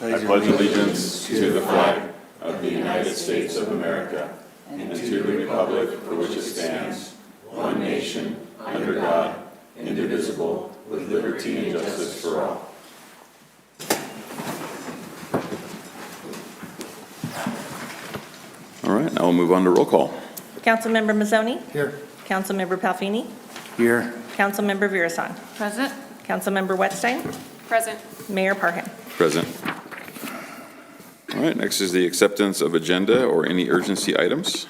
I pledge allegiance to the flag of the United States of America and to the republic for which it stands, one nation, under God, indivisible, with liberty and justice for all. All right, now we'll move on to roll call. Councilmember Mazzoni. Here. Councilmember Palfini. Here. Councilmember Virasan. Present. Councilmember Wetstein. Present. Mayor Parham. Present. All right, next is the acceptance of agenda or any urgency items.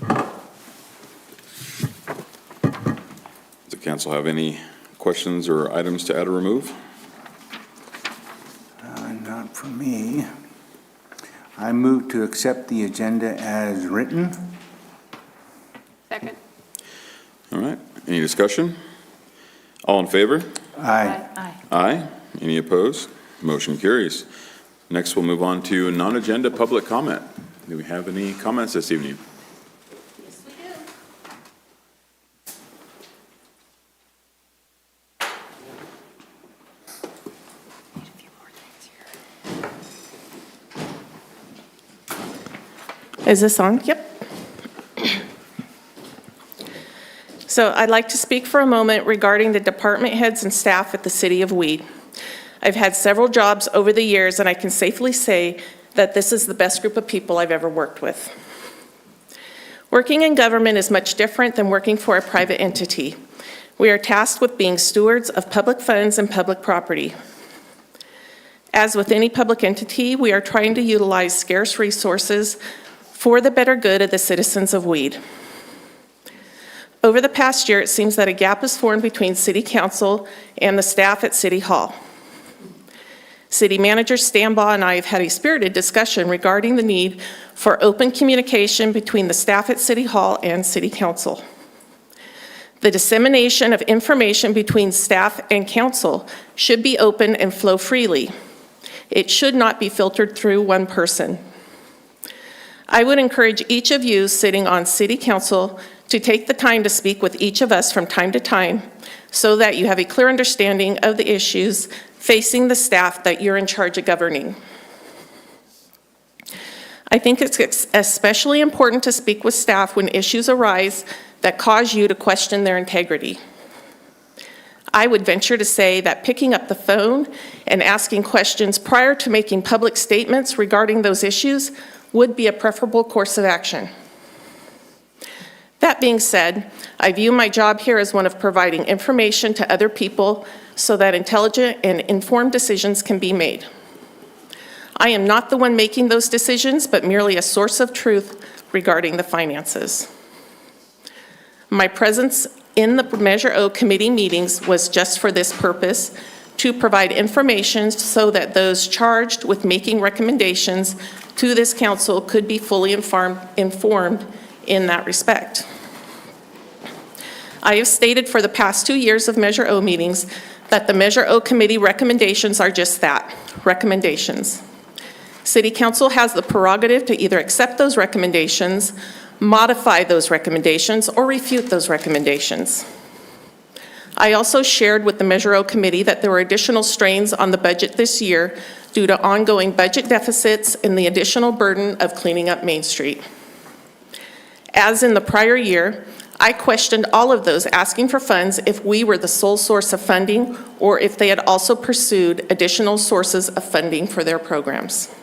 Does the council have any questions or items to add or remove? Not for me. I move to accept the agenda as written. Second. All right, any discussion? All in favor? Aye. Aye. Aye. Any opposed? Motion carries. Next, we'll move on to non-agenda public comment. Do we have any comments this evening? Yes, we do. Need a few more things here. Is this on? Yep. So I'd like to speak for a moment regarding the department heads and staff at the City of Weed. I've had several jobs over the years, and I can safely say that this is the best group of people I've ever worked with. Working in government is much different than working for a private entity. We are tasked with being stewards of public funds and public property. As with any public entity, we are trying to utilize scarce resources for the better good of the citizens of Weed. Over the past year, it seems that a gap has formed between City Council and the staff at City Hall. City Manager Stambaugh and I have had a spirited discussion regarding the need for open communication between the staff at City Hall and City Council. The dissemination of information between staff and council should be open and flow freely. It should not be filtered through one person. I would encourage each of you sitting on City Council to take the time to speak with each of us from time to time so that you have a clear understanding of the issues facing the staff that you're in charge of governing. I think it's especially important to speak with staff when issues arise that cause you to question their integrity. I would venture to say that picking up the phone and asking questions prior to making public statements regarding those issues would be a preferable course of action. That being said, I view my job here as one of providing information to other people so that intelligent and informed decisions can be made. I am not the one making those decisions, but merely a source of truth regarding the finances. My presence in the Measure O committee meetings was just for this purpose, to provide information so that those charged with making recommendations to this council could be fully informed in that respect. I have stated for the past 2 years of Measure O meetings that the Measure O committee recommendations are just that, recommendations. City Council has the prerogative to either accept those recommendations, modify those recommendations, or refute those recommendations. I also shared with the Measure O committee that there were additional strains on the budget this year due to ongoing budget deficits and the additional burden of cleaning up Main Street. As in the prior year, I questioned all of those asking for funds if we were the sole source of funding or if they had also pursued additional sources of funding for their programs.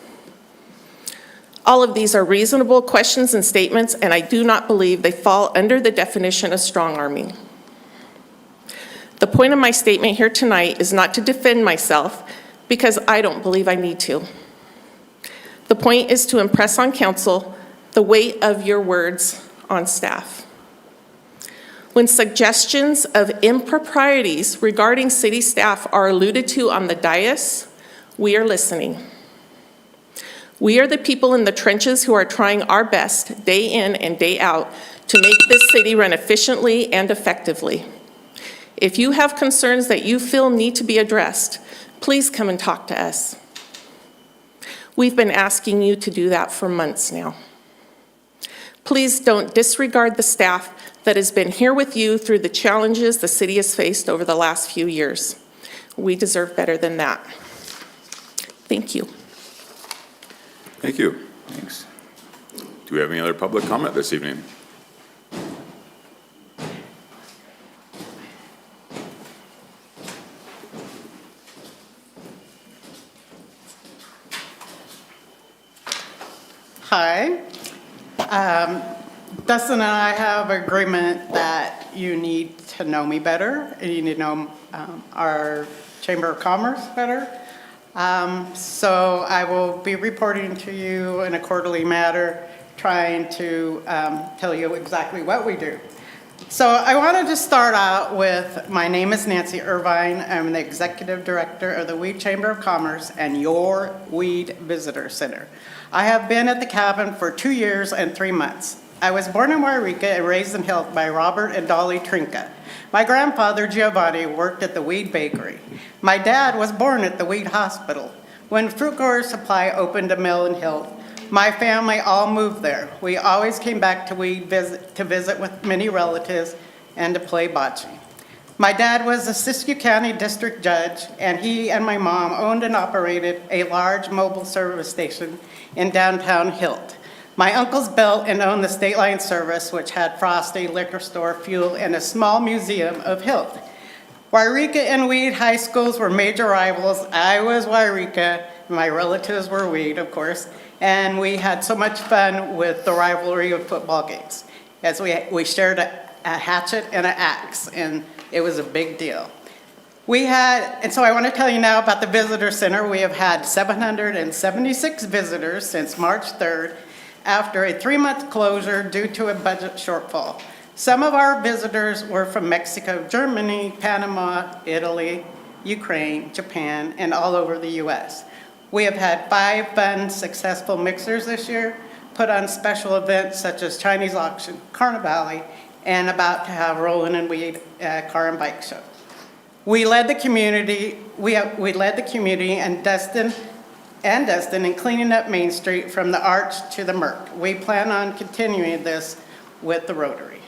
All of these are reasonable questions and statements, and I do not believe they fall under the definition of strong-arming. The point of my statement here tonight is not to defend myself, because I don't believe I need to. The point is to impress on council the weight of your words on staff. When suggestions of improprieties regarding city staff are alluded to on the dais, we are listening. We are the people in the trenches who are trying our best day in and day out to make this city run efficiently and effectively. If you have concerns that you feel need to be addressed, please come and talk to us. We've been asking you to do that for months now. Please don't disregard the staff that has been here with you through the challenges the city has faced over the last few years. We deserve better than that. Thank you. Thank you. Thanks. Do we have any other public comment this evening? Hi. Dustin and I have agreement that you need to know me better, and you need to know our Chamber of Commerce better. So I will be reporting to you in a quarterly matter, trying to tell you exactly what we do. So I wanted to start out with, my name is Nancy Irvine. I'm the Executive Director of the Weed Chamber of Commerce and your Weed Visitor Center. I have been at the cabin for 2 years and 3 months. I was born in Wairika and raised in Hilt by Robert and Dolly Trinka. My grandfather, Giovanni, worked at the Weed Bakery. My dad was born at the Weed Hospital. When Fruit Grower Supply opened a mill in Hilt, my family all moved there. We always came back to Weed to visit with many relatives and to play bocce. My dad was a Siskiyou County District Judge, and he and my mom owned and operated a large mobile service station in downtown Hilt. My uncles built and owned the State Line Service, which had Frosty, liquor store, fuel, and a small museum of Hilt. Wairika and Weed high schools were major rivals. I was Wairika, my relatives were Weed, of course, and we had so much fun with the rivalry of football games, as we shared a hatchet and an axe, and it was a big deal. And so I want to tell you now about the Visitor Center. We have had 776 visitors since March 3rd, after a 3-month closure due to a budget shortfall. Some of our visitors were from Mexico, Germany, Panama, Italy, Ukraine, Japan, and all over the US. We have had 5 fun, successful mixers this year, put on special events such as Chinese auction, Carnivale, and about to have Rollin' and Weed car and bike show. We led the community, and Dustin in cleaning up Main Street from the Arch to the Merc. We plan on continuing this with the Rotary.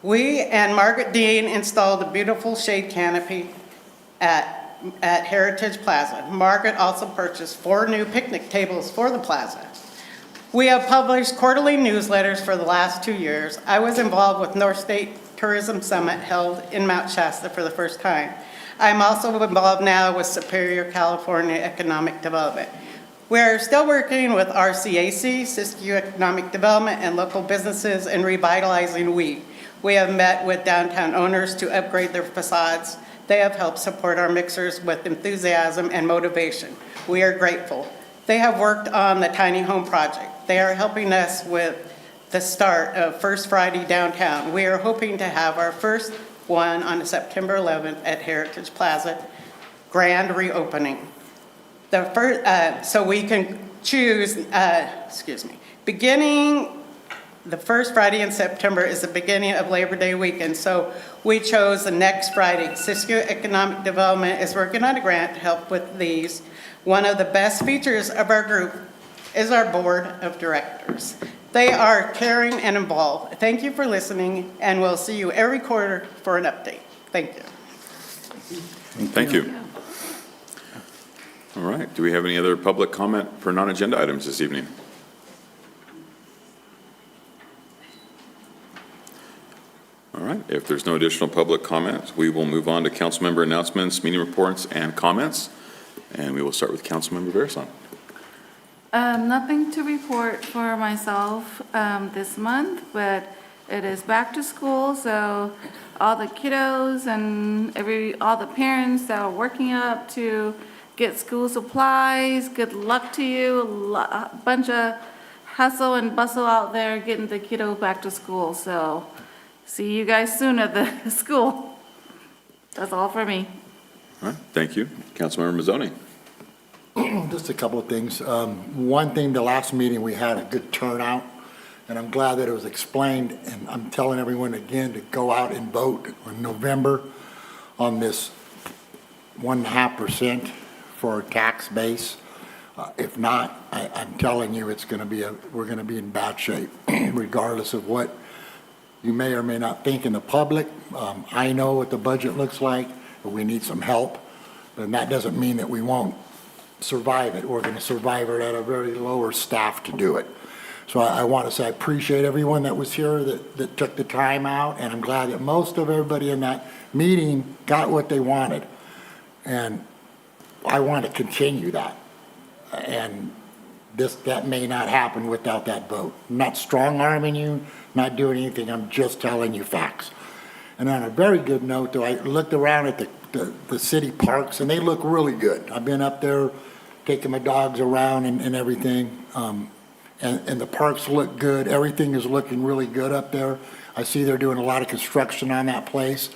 We and Margaret Dean installed a beautiful shade canopy at Heritage Plaza. Margaret also purchased 4 new picnic tables for the plaza. We have published quarterly newsletters for the last 2 years. I was involved with North State Tourism Summit held in Mount Shasta for the first time. I'm also involved now with Superior California Economic Development. We're still working with RCAC, Siskiyou Economic Development, and local businesses in revitalizing Weed. We have met with downtown owners to upgrade their facades. They have helped support our mixers with enthusiasm and motivation. We are grateful. They have worked on the tiny home project. They are helping us with the start of First Friday downtown. We are hoping to have our first one on September 11th at Heritage Plaza, grand reopening. So we can choose, beginning the first Friday in September is the beginning of Labor Day weekend. So we chose the next Friday. Siskiyou Economic Development is working on a grant to help with these. One of the best features of our group is our board of directors. They are caring and involved. Thank you for listening, and we'll see you every quarter for an update. Thank you. Thank you. All right. Do we have any other public comment for non-agenda items this evening? All right. If there's no additional public comments, we will move on to council member announcements, meeting reports, and comments. And we will start with Councilmember Verasan. Nothing to report for myself this month, but it is back to school, so all the kiddos and all the parents that are working up to get school supplies, good luck to you. A bunch of hustle and bustle out there getting the kiddo back to school. So see you guys soon at the school. That's all for me. All right. Thank you. Councilmember Mazzoni. Just a couple of things. One thing, the last meeting, we had a good turnout, and I'm glad that it was explained, and I'm telling everyone again to go out and vote in November on this 1.5% for our tax base. If not, I'm telling you, we're going to be in bad shape, regardless of what You may or may not think in the public. I know what the budget looks like, but we need some help. And that doesn't mean that we won't survive it. We're going to survive it at a very lower staff to do it. So I want to say I appreciate everyone that was here that took the time out, and I'm glad that most of everybody in that meeting got what they wanted. And I want to continue that. And that may not happen without that vote. I'm not strong-arming you, not doing anything, I'm just telling you facts. And on a very good note, though, I looked around at the city parks, and they look really good. I've been up there taking my dogs around and everything, and the parks look good. Everything is looking really good up there. I see they're doing a lot of construction on that place.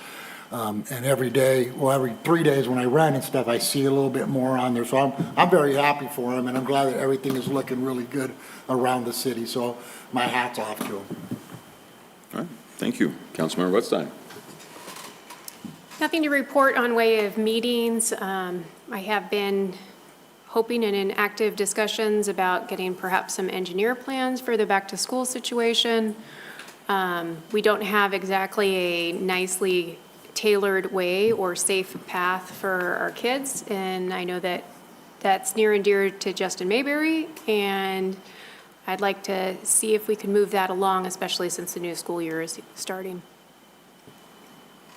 And every day, well, every 3 days when I run and stuff, I see a little bit more on there. So I'm very happy for them, and I'm glad that everything is looking really good around the city. So my hat's off to them. All right, thank you. Councilmember Wetstein. Nothing to report on way of meetings. I have been hoping and in active discussions about getting perhaps some engineer plans for the back-to-school situation. We don't have exactly a nicely tailored way or safe path for our kids, and I know that that's near and dear to Justin Mayberry, and I'd like to see if we can move that along, especially since the new school year is starting.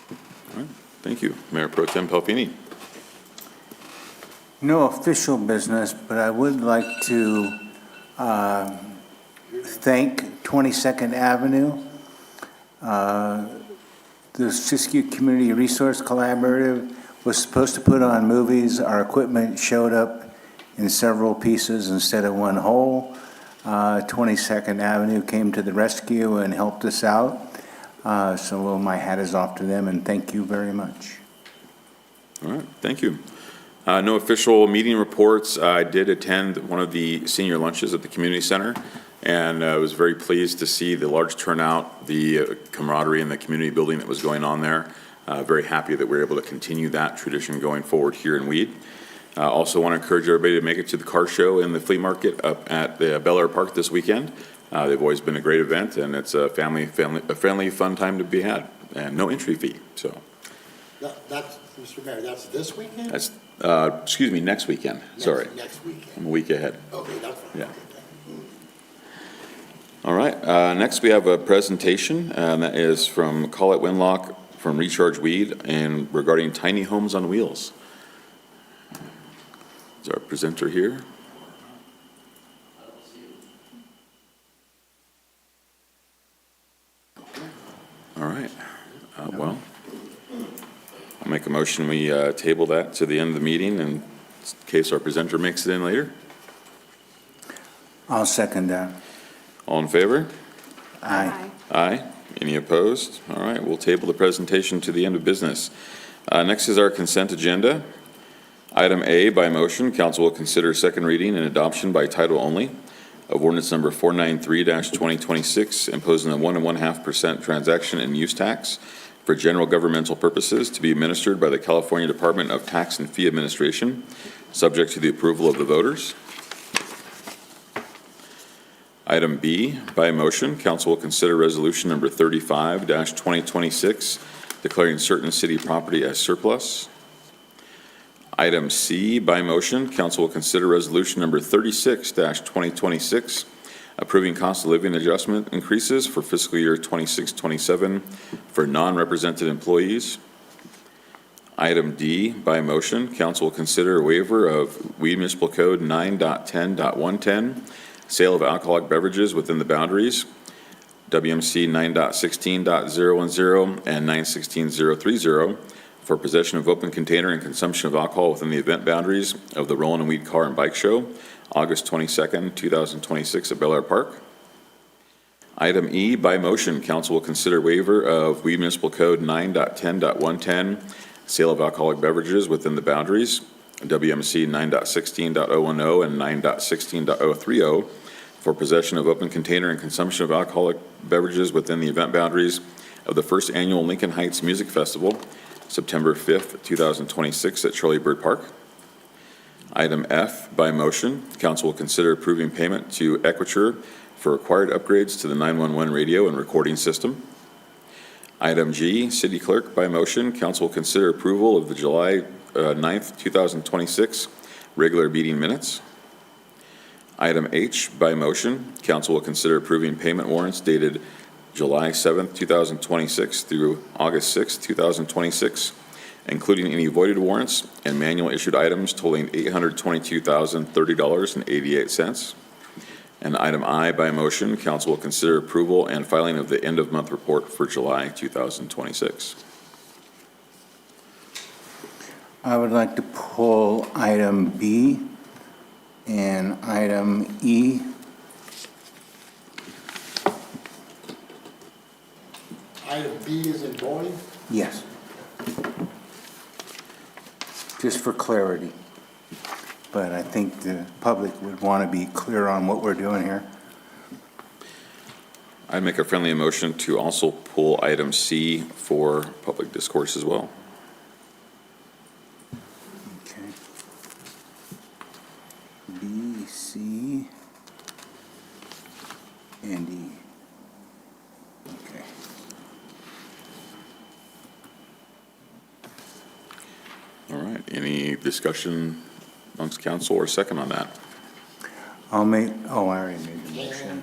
All right, thank you. Mayor Pro Tem Pelfini. No official business, but I would like to thank 22nd Avenue, the Siskiyou Community Resource Collaborative was supposed to put on movies. Our equipment showed up in several pieces instead of one whole. 22nd Avenue came to the rescue and helped us out. So my hat is off to them, and thank you very much. All right, thank you. No official meeting reports. I did attend one of the senior lunches at the community center, and I was very pleased to see the large turnout, the camaraderie in the community building that was going on there. Very happy that we're able to continue that tradition going forward here in Weed. Also want to encourage everybody to make it to the car show and the flea market up at the Bel Air Park this weekend. They've always been a great event, and it's a friendly, fun time to be had, and no entry fee. So That's, Mr. Mayor, that's this weekend? that's, excuse me, next weekend. Sorry, Next weekend. I'm a week ahead. Okay, that's fine. Yeah. All right, next we have a presentation, and that is from Colette Winlock from Recharge Weed and regarding tiny homes on wheels. Is our presenter here? All right, well, I'll make a motion, we table that to the end of the meeting in case our presenter makes it in later. I'll second that. All in favor? Aye. Aye. Any opposed? All right, we'll table the presentation to the end of business. Next is our consent agenda. Item A, by motion, council will consider second reading and adoption by title only of ordinance number 493-2026, imposing a 1.5% transaction and use tax for general governmental purposes to be administered by the California Department of Tax and Fee Administration, subject to the approval of the voters. Item B, by motion, council will consider resolution number 35-2026, declaring certain city property as surplus. Item C, by motion, council will consider resolution number 36-2026, approving cost of living adjustment increases for fiscal year 26-27 for non-represented employees. Item D, by motion, council will consider a waiver of Weed Municipal Code 9.10.110, sale of alcoholic beverages within the boundaries, WMC 9.16.010 and 9.16.030, for possession of open container and consumption of alcohol within the event boundaries of the Rollin' and Weed Car and Bike Show, August 22nd, 2026 at Bel Air Park. Item E, by motion, council will consider waiver of Weed Municipal Code 9.10.110, sale of alcoholic beverages within the boundaries, WMC 9.16.010 and 9.16.030, for possession of open container and consumption of alcoholic beverages within the event boundaries of the first annual Lincoln Heights Music Festival, September 5th, 2026 at Charlie Bird Park. Item F, by motion, council will consider approving payment to Equiture for required upgrades to the 911 radio and recording system. Item G, City Clerk, by motion, council will consider approval of the July 9th, 2026 regular meeting minutes. Item H, by motion, council will consider approving payment warrants dated July 7th, 2026 through August 6th, 2026, including any voided warrants and manual issued items totaling $822,030.88. And item I, by motion, council will consider approval and filing of the end-of-month report for July 2026. I would like to pull item B and item E. Item B is in voting. Yes. Just for clarity. But I think the public would want to be clear on what we're doing here. I'd make a friendly motion to also pull item C for public discourse as well. Okay. B, C, and E. Okay. All right, any discussion amongst council or second on that? I already made the motion.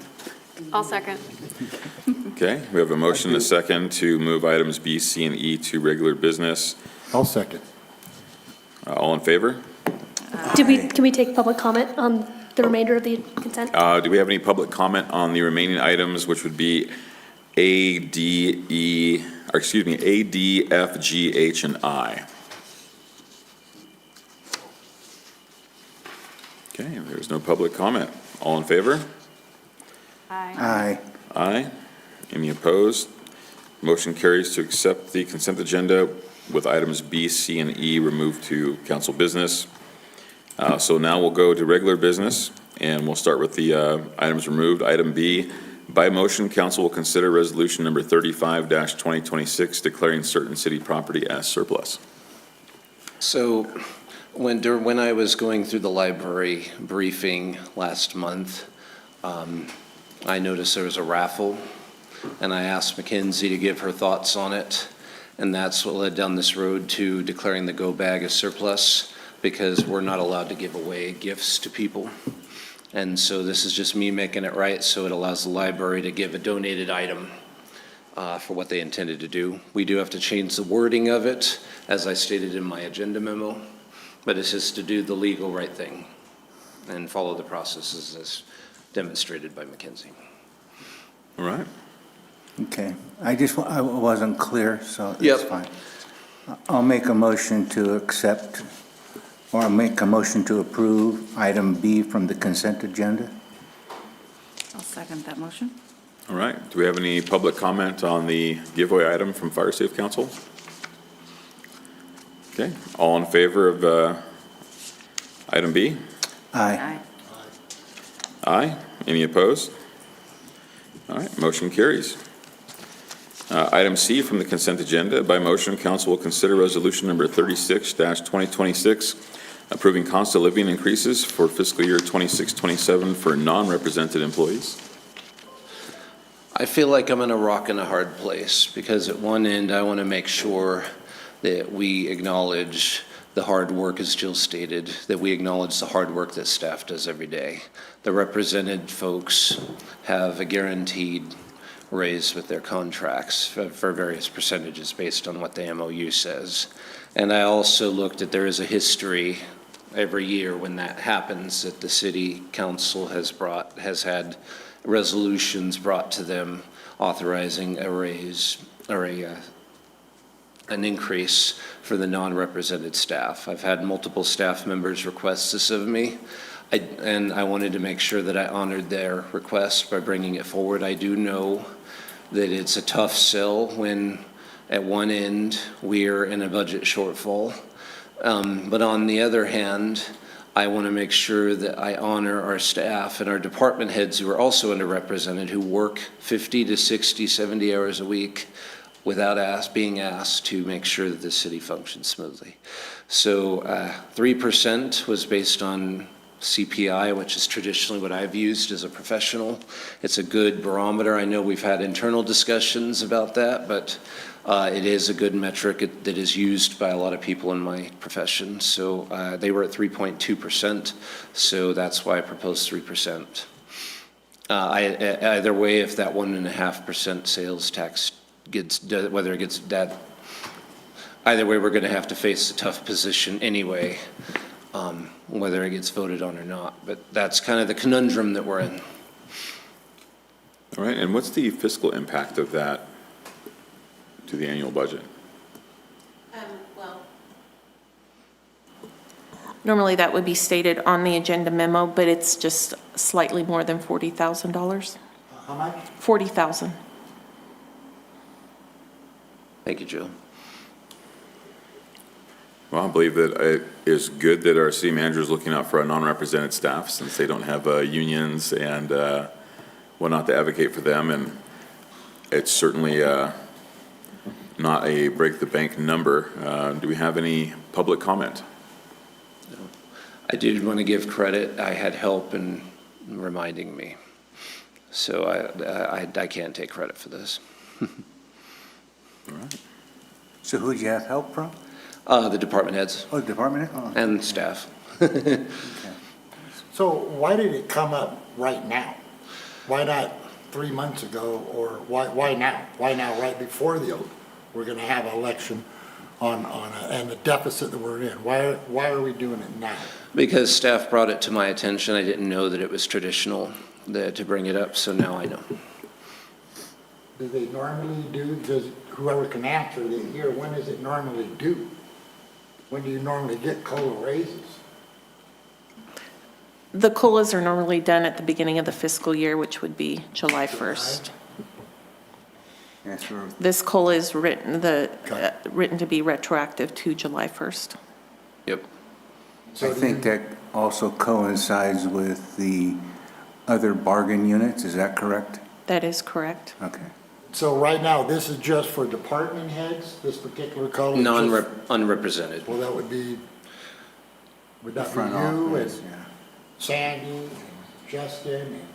I'll second. Okay, we have a motion and a second to move items B, C, and E to regular business. I'll second. All in favor? Can we take public comment on the remainder of the consent? Do we have any public comment on the remaining items, which would be A, D, E, or excuse me, A, D, F, G, H, and I? Okay, there's no public comment. All in favor? Aye. Aye. Any opposed? Motion carries to accept the consent agenda with items B, C, and E removed to council business. So now we'll go to regular business, and we'll start with the items removed. Item B, by motion, council will consider resolution number 35-2026 declaring certain city property as surplus. So when I was going through the library briefing last month, I noticed there was a raffle, and I asked Mackenzie to give her thoughts on it, and that's what led down this road to declaring the go bag as surplus, because we're not allowed to give away gifts to people. And so this is just me making it right, so it allows the library to give a donated item for what they intended to do. We do have to change the wording of it, as I stated in my agenda memo, but it's just to do the legal right thing and follow the processes as demonstrated by Mackenzie. All right. Okay. I wasn't clear, so Yep. it's fine. I'll make a motion to accept, or I'll make a motion to approve item B from the consent agenda. I'll second that motion. All right. Do we have any public comment on the giveaway item from Fire Safe Council? Okay. All in favor of item B? Aye. Aye. Any opposed? All right, motion carries. Item C from the consent agenda, by motion, council will consider resolution number 36-2026, approving cost of living increases for fiscal year 26-27 for non-represented employees. I feel like I'm in a rock and a hard place, because at one end, I want to make sure that we acknowledge the hard work, as Jill stated, that we acknowledge the hard work that staff does every day. The represented folks have a guaranteed raise with their contracts for various percentages based on what the MOU says. And I also looked at, there is a history every year when that happens, that the city council has had resolutions brought to them authorizing a raise or an increase for the non-represented staff. I've had multiple staff members request this of me, and I wanted to make sure that I honored their request by bringing it forward. I do know that it's a tough sell when at one end we're in a budget shortfall, but on the other hand, I want to make sure that I honor our staff and our department heads who are also underrepresented, who work 50 to 60, 70 hours a week without being asked to make sure that the city functions smoothly. So 3% was based on CPI, which is traditionally what I've used as a professional. It's a good barometer. I know we've had internal discussions about that, but it is a good metric that is used by a lot of people in my profession. So they were at 3.2%, so that's why I proposed 3%. Either way, if that 1.5% sales tax whether it gets that, either way, we're going to have to face a tough position anyway, whether it gets voted on or not. But that's kind of the conundrum that we're in. All right, and what's the fiscal impact of that to the annual budget? Normally, that would be stated on the agenda memo, but it's just slightly more than $40,000. How much? $40,000. Thank you, Joe. Well, I believe that it is good that our city manager is looking out for our non-represented staff, since they don't have unions and whatnot to advocate for them. And it's certainly not a break-the-bank number. Do we have any public comment? I did want to give credit. I had help in reminding me. So I can't take credit for this. All right. So who'd you have help from? The department heads Oh, the department? Oh. and staff. So why did it come up right now? Why not 3 months ago, or why now? Why now, right before we're going to have an election and the deficit that we're in? Why are we doing it now? Because staff brought it to my attention. I didn't know that it was traditional to bring it up, so now I know. Do they normally do, does whoever can answer it here, when does it normally due? When do you normally get COLA raises? The COLAs are normally done at the beginning of the fiscal year, which would be July 1st. Yes, sir. This COLA is written to be retroactive to July 1st. Yep. I think that also coincides with the other bargain units, is that correct? That is correct. Okay. So right now, this is just for department heads, this particular COLA? Just- Unrepresented. Well, would that be Front you office, and yeah. Sandy and Justin, and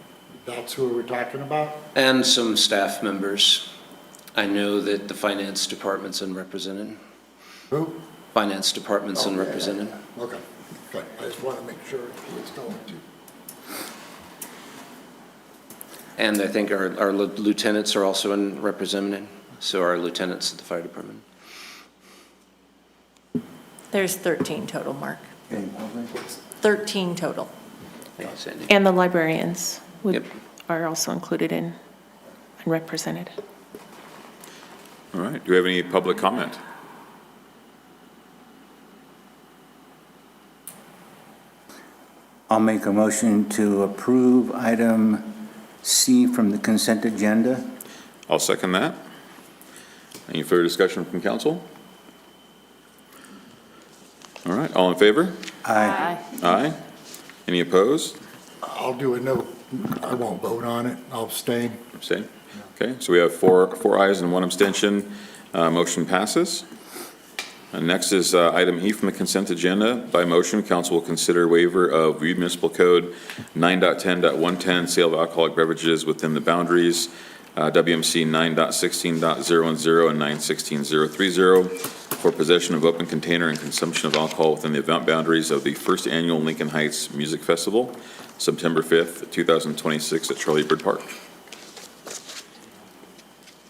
that's who we're talking about? And some staff members. I know that the finance department's unrepresented. Who? Finance department's Oh, yeah, unrepresented. yeah. Okay, good. I just want to make sure it's going to. And I think our lieutenants are also unrepresented, so our lieutenants at the fire department. There's 13 total, Mark. Any public? 13 total. Thank you, Sandy. And the librarians Yep. are also included in unrepresented. All right, do we have any public comment? I'll make a motion to approve item C from the consent agenda. I'll second that. Any further discussion from council? All right, all in favor? Aye. Aye. Any opposed? I'll do a no, I won't vote on it, I'll abstain. Abstain? Okay, so we have four ayes and one abstention. Motion passes. Next is item E from the consent agenda. By motion, council will consider waiver of Municipal Code 9.10.110, sale of alcoholic beverages within the boundaries, WMC 9.16.010 and 9.16.030, for possession of open container and consumption of alcohol within the event boundaries of the first annual Lincoln Heights Music Festival, September 5th, 2026 at Charlie Bird Park.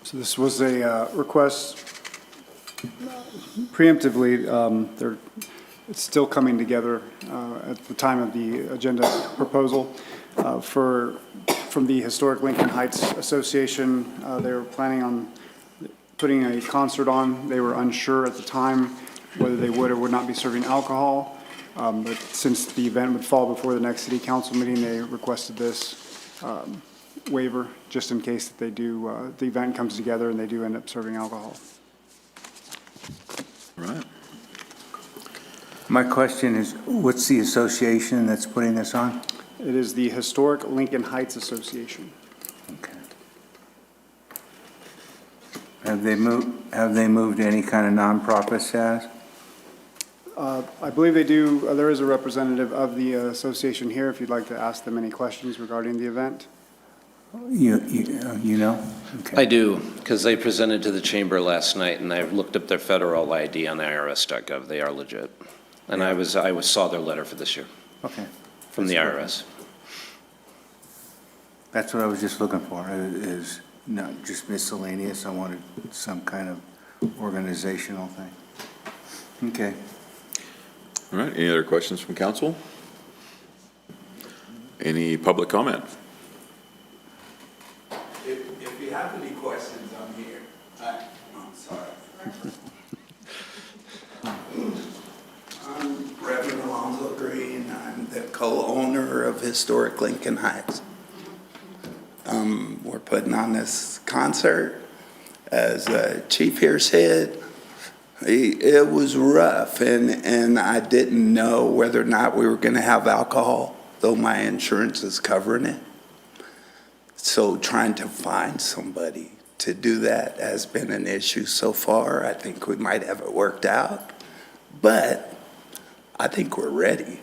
So this was a request preemptively. It's still coming together at the time of the agenda proposal from the Historic Lincoln Heights Association. They were planning on putting a concert on. They were unsure at the time whether they would or would not be serving alcohol. But since the event would fall before the next city council meeting, they requested this waiver, just in case that they do, the event comes together and they do end up serving alcohol. All right. My question is, what's the association that's putting this on? It is the Historic Lincoln Heights Association. Okay. Have they moved to any kind of nonprofit status? I believe they do, there is a representative of the association here, if you'd like to ask them any questions regarding the event. You know? Okay. I do, because they presented to the chamber last night, and I looked up their federal ID on IRS.gov. They are legit. And I saw their letter for this year Okay. from the IRS. That's what I was just looking for, is not just miscellaneous. I wanted some kind of organizational thing. Okay. All right, any other questions from council? Any public comment? If you have any questions, I'm here. I'm sorry. I'm Reverend Alonzo Green. I'm the co-owner of Historic Lincoln Heights. We're putting on this concert. As Chief here said, it was rough, and I didn't know whether or not we were going to have alcohol, though my insurance is covering it. So trying to find somebody to do that has been an issue so far. I think we might have it worked out, but I think we're ready.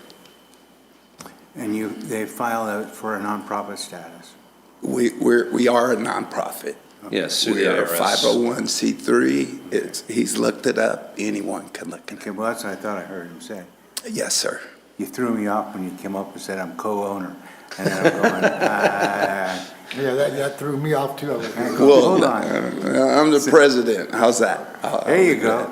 And they filed out for a nonprofit status. We are a nonprofit. Yes, through the We are a IRS. 501c3. He's looked it up. Anyone can look it Okay, up. well, that's what I thought I heard him say. Yes, sir. You threw me off when you came up and said I'm co-owner. And then I'm going, Yeah, that threw me off too. I was like, hold on. I'm the president. How's that? There you go.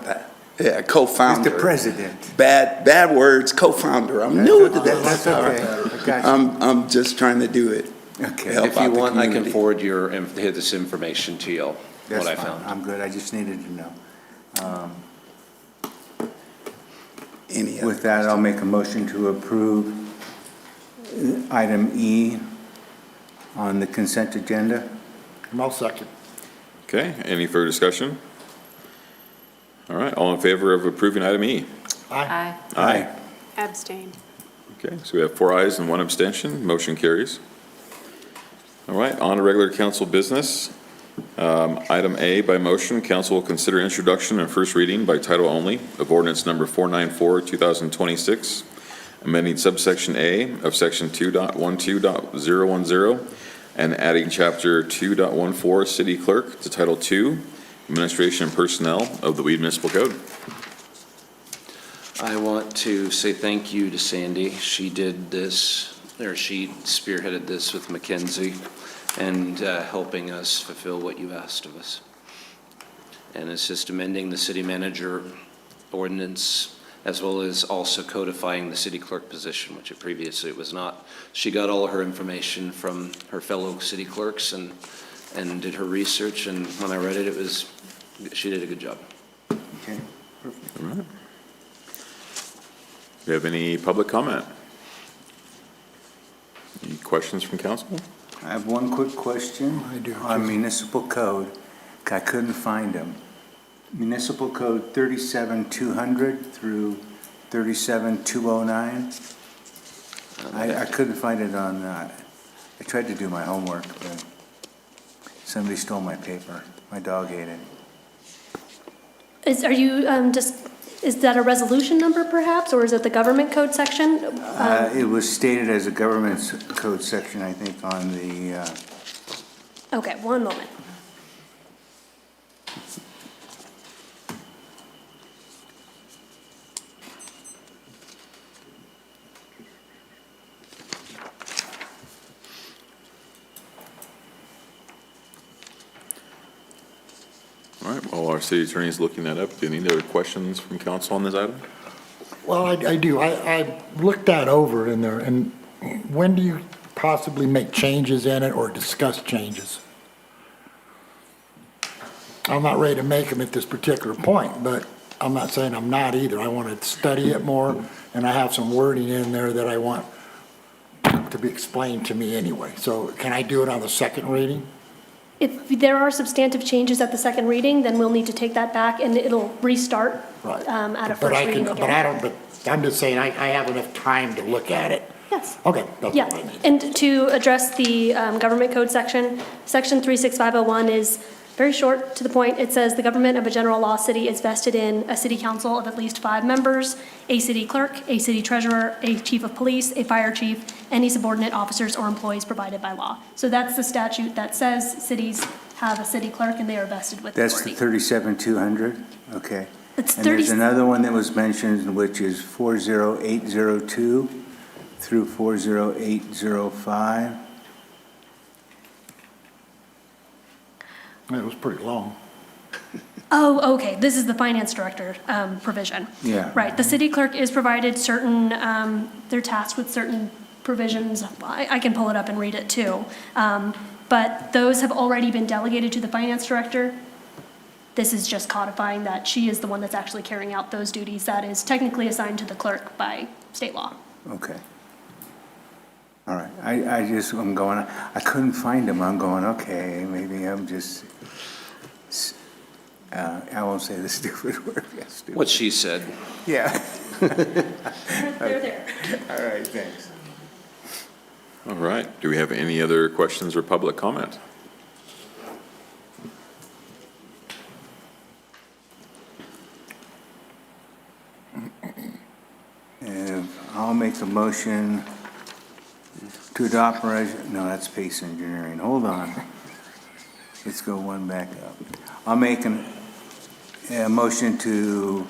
Yeah, co-founder. Mr. President. Bad words, co-founder. I'm new to that. That's okay. I got you. I'm just trying to do it. Okay. Help If out you the want, I can community. forward this information to you, That's what I fine. found. I'm good. I just needed to know. Any other With that, I'll make a motion to approve item E on the consent agenda. I'll second. Okay, any further discussion? All right, all in favor of approving item E? Aye. Aye. Abstain. Okay, so we have 4 ayes and 1 abstention. Motion carries. All right, on to regular council business. Item A, by motion, council will consider introduction and first reading by title only of ordinance number 494, 2026, amending subsection A of section 2.12.010 and adding chapter 2.14, city clerk, to title 2, administration and personnel of the Weed Municipal Code. I want to say thank you to Sandy. She did this, or she spearheaded this with Mackenzie and helping us fulfill what you asked of us. And it's just amending the city manager ordinance as well as also codifying the city clerk position, which previously it was not. She got all her information from her fellow city clerks and did her research, and when I read it, she did a good job. Okay. All right. Do you have any public comment? Any questions from council? I have one quick question. I do, On too. municipal code. I couldn't find them. Municipal code 37200 through 37209. I couldn't find it on, I tried to do my homework, but somebody stole my paper. My dog ate it. Is that a resolution number perhaps, or is it the government code section? It was stated as a government code section, I think, on the, Okay, one moment. All right, while our city attorney is looking that up, do any other questions from council on this item? Well, I do. I looked that over in there, and when do you possibly make changes in it or discuss changes? I'm not ready to make them at this particular point, but I'm not saying I'm not either. I want to study it more, and I have some wording in there that I want to be explained to me anyway. So can I do it on the second reading? If there are substantive changes at the second reading, then we'll need to take that back and it'll restart Right. at a But first I reading can, again. but I don't, but I'm just saying, I have enough time to look at it. Yes. Okay, that's Yeah, what I need. and to address the government code section, section 36501 is Very short, to the point. It says the government of a general law city is vested in a city council of at least 5 members, a city clerk, a city treasurer, a chief of police, a fire chief, any subordinate officers or employees provided by law. So that's the statute that says cities have a city clerk and they are vested with That's the authority. 37,200? Okay. It's And there's 30 another one that was mentioned, which is 40802 through 40805. It was pretty long. Oh, okay, this is the finance director provision. Yeah. Right, the city clerk is provided certain, they're tasked with certain provisions. I can pull it up and read it too. But those have already been delegated to the finance director. This is just codifying that she is the one that's actually carrying out those duties that is technically assigned to the clerk by state law. Okay. All right. I'm going, I couldn't find them. I'm going, okay, maybe I'm just, I won't say the stupid word. Yeah, stupid. What she said. Yeah. They're there. All right, thanks. All right. Do we have any other questions or public comment? And I'll make a motion to adopt, no, that's Pace Engineering. Hold on. Let's go one back up. I'll make a motion to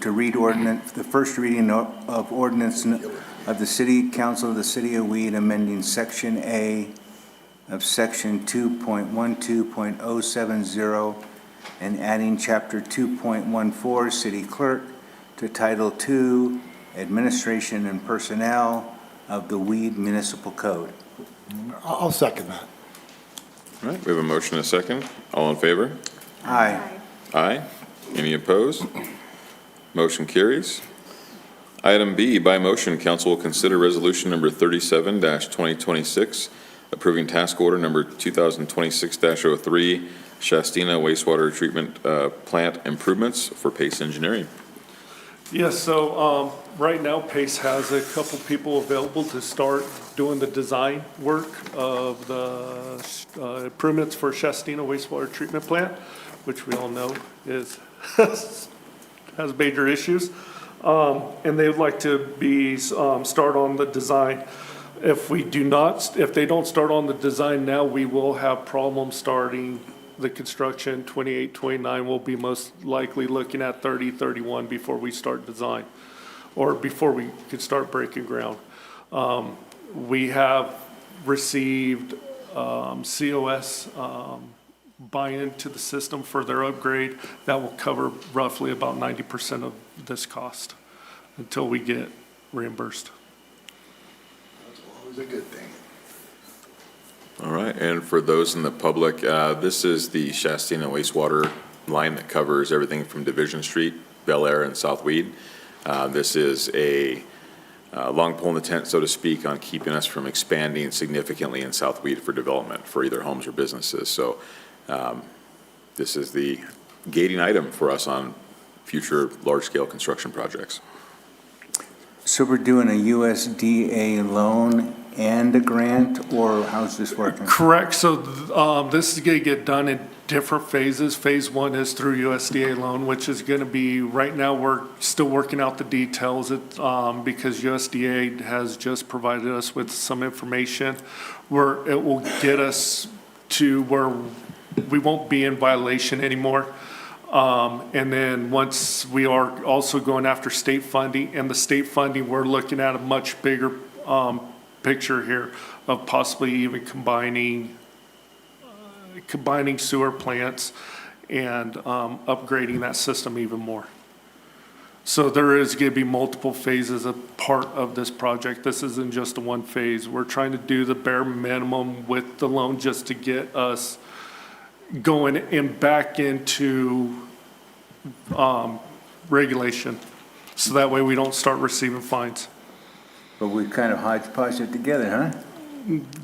to read ordinance, the first reading of ordinance of the City Council of the City of Weed, amending Section A of Section 2.12.070 and adding Chapter 2.14, City Clerk, to Title II, Administration and Personnel of the Weed Municipal Code. I'll second that. All right, we have a motion and a second. All in favor? Aye. Aye. Any opposed? Motion carries. Item B, by motion, council will consider resolution number 37-2026, approving task order number 2026-03, Shastina wastewater treatment plant improvements for Pace Engineering. Yes, so right now Pace has a couple people available to start doing the design work of the improvements for Shastina wastewater treatment plant, which we all know is has major issues. And they would like to be start on the design. If they don't start on the design now, we will have problems starting the construction. 28, 29, we'll be most likely looking at 30, 31 before we start design, or before we could start breaking ground. We have received COS buy-in to the system for their upgrade. That will cover roughly about 90% of this cost until we get reimbursed. That's always a good thing. All right, and for those in the public, this is the Shastina wastewater line that covers everything from Division Street, Bel Air, and South Weed. This is a long pole in the tent, so to speak, on keeping us from expanding significantly in South Weed for development for either homes or businesses. So this is the gating item for us on future large-scale construction projects. So we're doing a USDA loan and a grant, or how's this working? Correct. So this is going to get done in different phases. Phase one is through USDA loan, which is going to be, right now, we're still working out the details because USDA has just provided us with some information where it will get us to where we won't be in violation anymore. And then once we are also going after state funding, and the state funding, we're looking at a much bigger picture here of possibly even combining sewer plants and upgrading that system even more. So there is going to be multiple phases of part of this project. This isn't just a one phase. We're trying to do the bare minimum with the loan just to get us going and back into regulation. So that way we don't start receiving fines. But we kind of hodgepodge it together, huh?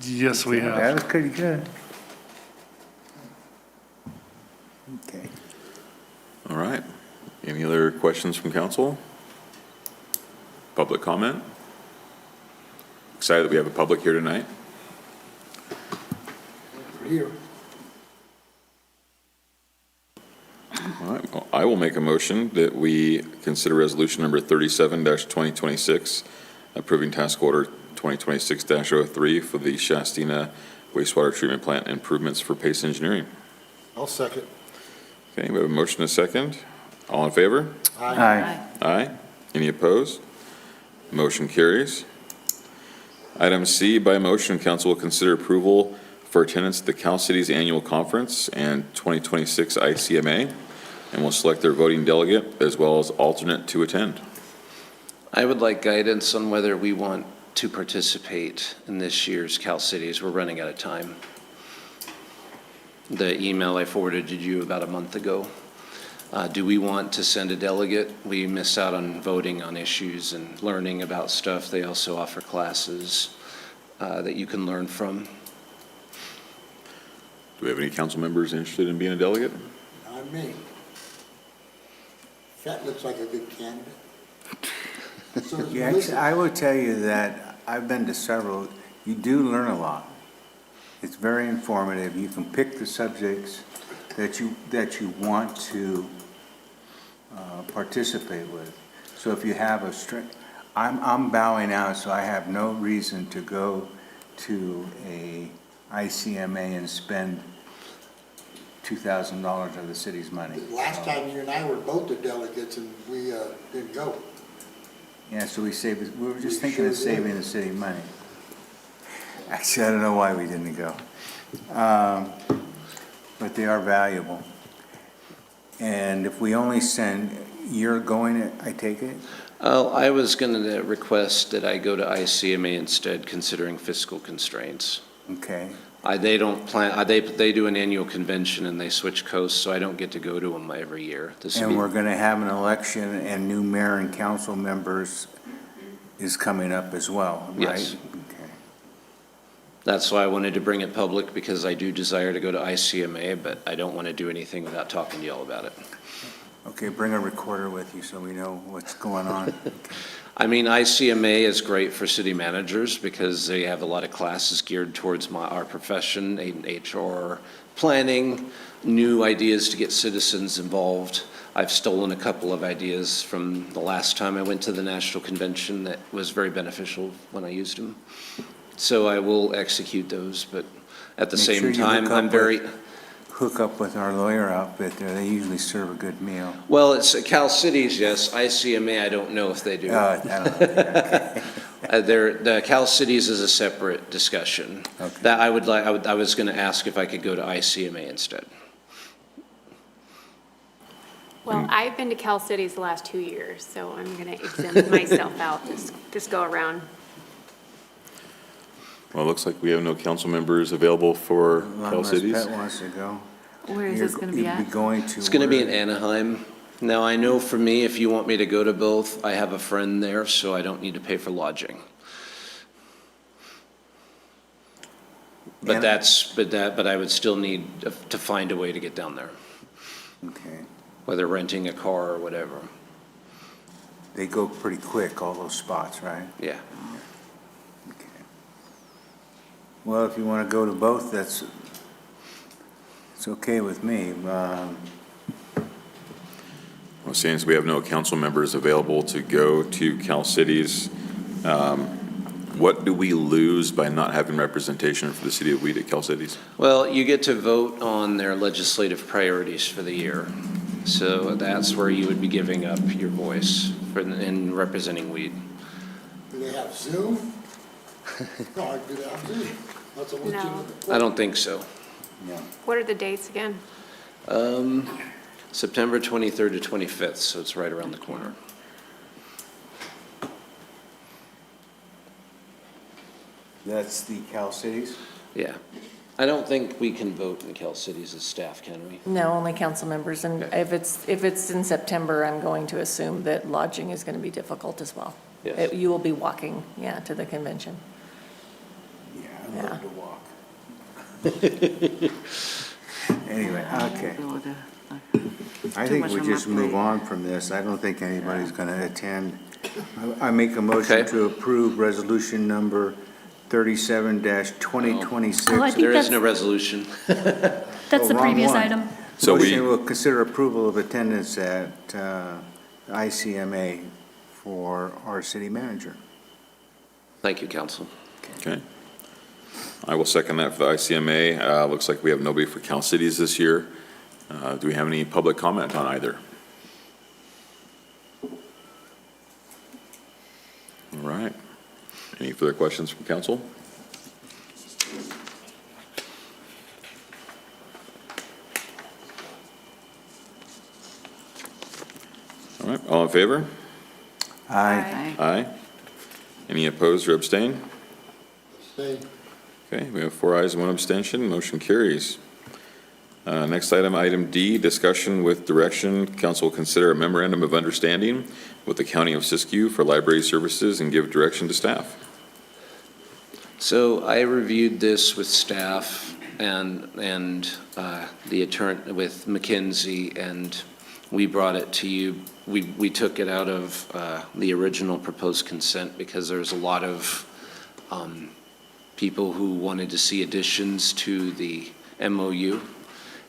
Yes, we have. That was pretty good. Okay. All right. Any other questions from council? Public comment? Excited that we have a public here tonight. here. All right, well, I will make a motion that we consider resolution number 37-2026, approving task order 2026-03 for the Shastina wastewater treatment plant improvements for Pace Engineering. I'll second. Okay, we have a motion and a second. All in favor? Aye. Aye. Any opposed? Motion carries. Item C, by motion, council will consider approval for attendance at the Cal Cities Annual Conference and 2026 ICMA, and will select their voting delegate as well as alternate to attend. I would like guidance on whether we want to participate in this year's Cal Cities. We're running out of time. The email I forwarded to you about a month ago. Do we want to send a delegate? We miss out on voting on issues and learning about stuff. They also offer classes that you can learn from. Do we have any council members interested in being a delegate? Not me. That looks like a good candidate. So does Yeah, actually, Melissa. I will tell you that I've been to several, you do learn a lot. It's very informative. You can pick the subjects that you want to participate with. So if you have a I'm bowing out, so I have no reason to go to a ICMA and spend $2,000 of the city's money. Last time you and I were both the delegates and we didn't go. Yeah, so we were just We thinking of sure saving did. the city money. Actually, I don't know why we didn't go. But they are valuable. And if we only send, you're going, I take it? I was going to request that I go to ICMA instead, considering fiscal constraints. Okay. They don't plan, they do an annual convention and they switch coasts, so I don't get to go to them every year. This would And be- we're gonna have an election and new mayor and council members is coming up as well, right? Yes. Okay. That's why I wanted to bring it public, because I do desire to go to ICMA, but I don't want to do anything without talking to y'all about it. Okay, bring a recorder with you so we know what's going on. I mean, ICMA is great for city managers because they have a lot of classes geared towards our profession, HR, planning, new ideas to get citizens involved. I've stolen a couple of ideas from the last time I went to the national convention that was very beneficial when I used them. So I will execute those, but at the Make same sure you time, hook up I'm very, Hook up with our lawyer outfit there. They usually serve a good meal. well, it's Cal Cities, yes. ICMA, I don't know if they do. I don't know. Okay. The Cal Cities is a separate discussion. Okay. That I was going to ask if I could go to ICMA instead. Well, I've been to Cal Cities the last 2 years, so I'm going to exempt myself out this go around. Well, it looks like we have no council members available for Cal Unless Cities. Pat wants to go. Where is this going to be You'd at? going to. It's going to be in where? Anaheim. Now, I know for me, if you want me to go to both, I have a friend there, so I don't need to pay for lodging. But Ana- I would still need to find a way to get down there, Okay. whether renting a car or whatever. They go pretty quick, all those spots, right? Yeah. Okay. Well, if you want to go to both, it's okay with me. Well, since we have no council members available to go to Cal Cities, what do we lose by not having representation for the city of Weed at Cal Cities? Well, you get to vote on their legislative priorities for the year. So that's where you would be giving up your voice in representing Weed. Do they have Zoom? No, do they have Zoom? That's a legitimate. I don't think so. Yeah. What are the dates again? September 23rd to 25th, so it's right around the corner. That's the Cal Cities? Yeah. I don't think we can vote in Cal Cities as staff, can we? No, only council members, and Okay. if it's in September, I'm going to assume that lodging is going to be difficult as well. Yes. You will be walking, yeah, to the convention. Yeah, I Yeah. love to walk. Anyway, okay. I think we just move on from this. I don't think anybody's going to attend. I make a motion Okay. to approve resolution number 37-2026. Oh, I think There is that's- no resolution. That's the wrong previous one. item. So Motion we, will consider approval of attendance at ICMA for our city manager. Thank you, council. okay. I will second that for the ICMA. Looks like we have nobody for Cal Cities this year. Do we have any public comment on either? All right. Any further questions from council? All right, all in favor? Aye. Aye. Any opposed or abstain? Stay. Okay, we have 4 ayes and 1 abstention, motion carries. Next item, item D, discussion with direction. Council will consider a memorandum of understanding with the County of Siskiyou for library services and give direction to staff. So I reviewed this with staff and the attorney, with McKinsey, and we brought it to you. We took it out of the original proposed consent because there's a lot of people who wanted to see additions to the MOU.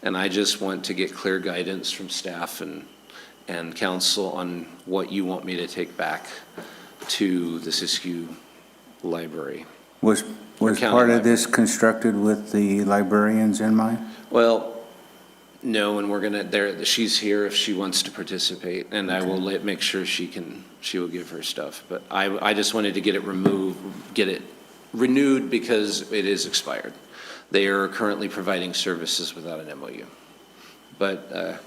And I just want to get clear guidance from staff and council on what you want me to take back to the Siskiyou Library. Was County part of library. this constructed with the librarians in mind? Well, no, and we're gonna, she's here if she wants to participate, and I will make sure she will give her stuff. But I just wanted to get it renewed because it is expired. They are currently providing services without an MOU. But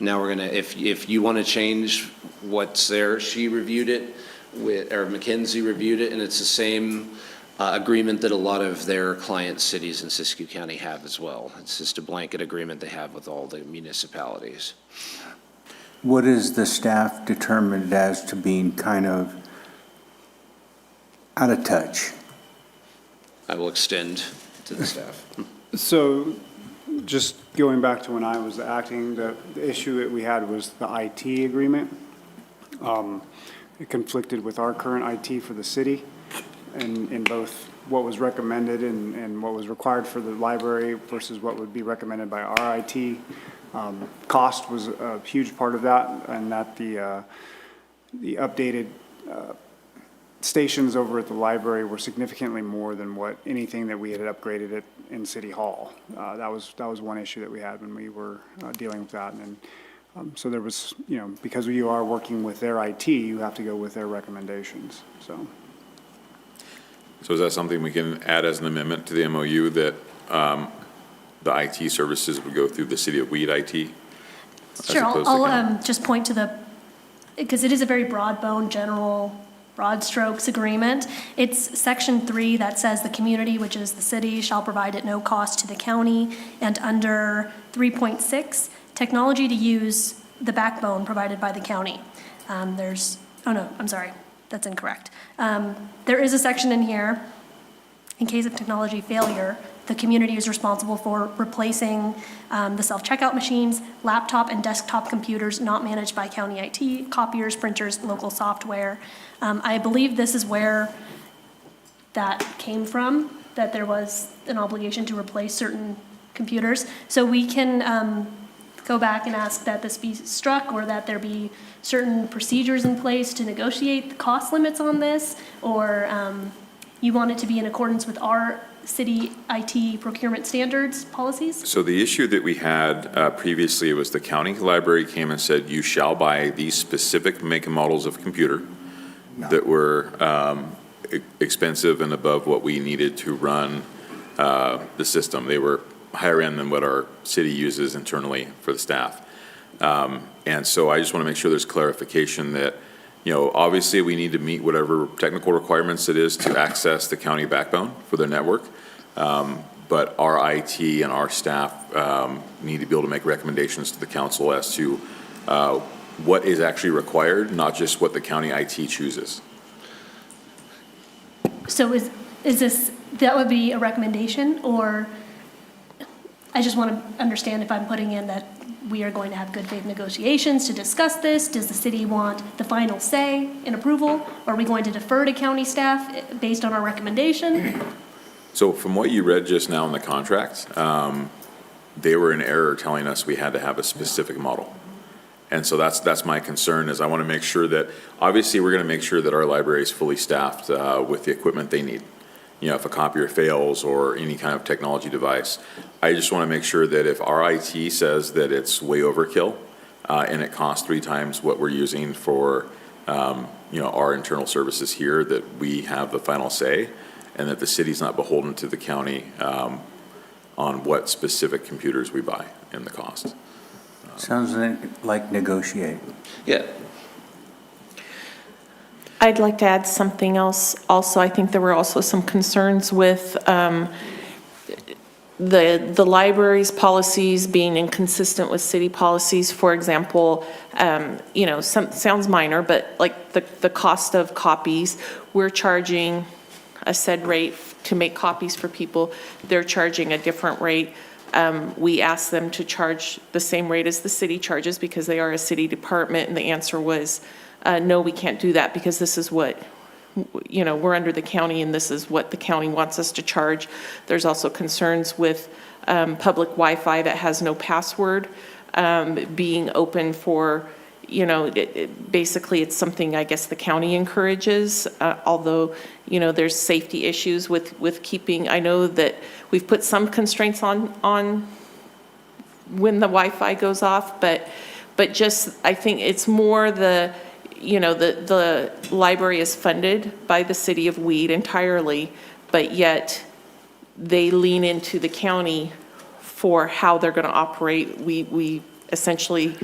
now we're gonna, if you want to change what's there, she reviewed it or McKinsey reviewed it, and it's the same agreement that a lot of their client cities in Siskiyou County have as well. It's just a blanket agreement they have with all the municipalities. What is the staff determined as to being kind of out of touch? I will extend to the staff. So just going back to when I was acting, the issue that we had was the IT agreement. It conflicted with our current IT for the city and in both what was recommended and what was required for the library versus what would be recommended by our IT. Cost was a huge part of that, and that the updated stations over at the library were significantly more than what anything that we had upgraded it in City Hall. That was one issue that we had when we were dealing with that. And so there was, because you are working with their IT, you have to go with their recommendations, so. So is that something we can add as an amendment to the MOU that the IT services would go through the city of Weed IT? as Sure, opposed to I'll county? just point to because it is a very broad-bone, general, broad strokes agreement. It's section 3 that says the community, which is the city, shall provide at no cost to the county. And under 3.6, technology to use the backbone provided by the county. That's incorrect. There is a section in here, in case of technology failure, the community is responsible for replacing the self-checkout machines, laptop and desktop computers not managed by county IT, copiers, printers, local software. I believe this is where that came from, that there was an obligation to replace certain computers. So we can go back and ask that this be struck, or that there be certain procedures in place to negotiate the cost limits on this, or you want it to be in accordance with our city IT procurement standards policies? So the issue that we had previously was the county library came and said, you shall buy these specific make and models of computer that were expensive and above what we needed to run the system. They were higher end than what our city uses internally for the staff. And so I just want to make sure there's clarification that, obviously we need to meet whatever technical requirements it is to access the county backbone for their network. But our IT and our staff need to be able to make recommendations to the council as to what is actually required, not just what the county IT chooses. So is this, that would be a recommendation, or I just want to understand if I'm putting in that we are going to have good faith negotiations to discuss this? Does the city want the final say in approval? Are we going to defer to county staff based on our recommendation? So from what you read just now in the contract, they were in error telling us we had to have a specific model. And so that's my concern, is I want to make sure that, obviously, we're going to make sure that our library is fully staffed with the equipment they need. You know, if a copier fails or any kind of technology device, I just want to make sure that if our IT says that it's way overkill and it costs 3 times what we're using for, you know, our internal services here, that we have the final say, and that the city's not beholden to the county on what specific computers we buy and the cost. Sounds like negotiate. Yeah, I'd like to add something else. Also, I think there were also some concerns with the library's policies being inconsistent with city policies. For example, you know, sounds minor, but like the cost of copies, we're charging a said rate to make copies for people. They're charging a different rate. We asked them to charge the same rate as the city charges because they are a city department, and the answer was, no, we can't do that because this is what, you know, we're under the county and this is what the county wants us to charge. There's also concerns with public Wi-Fi that has no password being open for, you know, basically it's something I guess the county encourages, although, you know, there's safety issues with keeping, I know that we've put some constraints on when the Wi-Fi goes off, but just, I think it's more the, you know, the library is funded by the city of Weed entirely, but yet they lean into the county for how they're going to operate. We essentially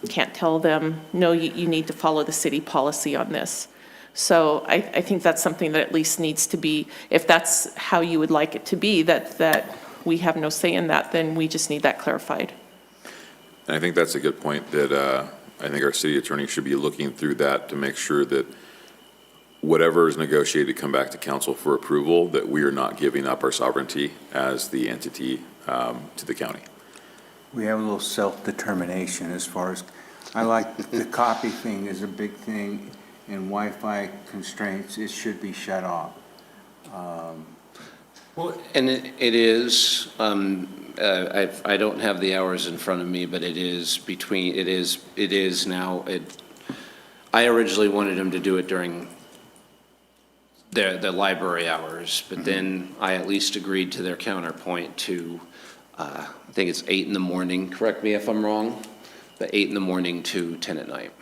can't tell them, no, you need to follow the city policy on this. So I think that's something that at least needs to be, if that's how you would like it to be, that we have no say in that, then we just need that clarified. And I think that's a good point, that I think our city attorney should be looking through that to make sure that whatever is negotiated come back to council for approval, that we are not giving up our sovereignty as the entity to the county. We have a little self-determination as far as, I like the copy thing is a big thing, and Wi-Fi constraints, it should be shut off. well, and it is, I don't have the hours in front of me, but it is between, it is now, I originally wanted them to do it during the library hours, but then I at least agreed to their counterpoint to, I think it's 8 in the morning, correct me if I'm wrong, but 8 in the morning to 10 at night.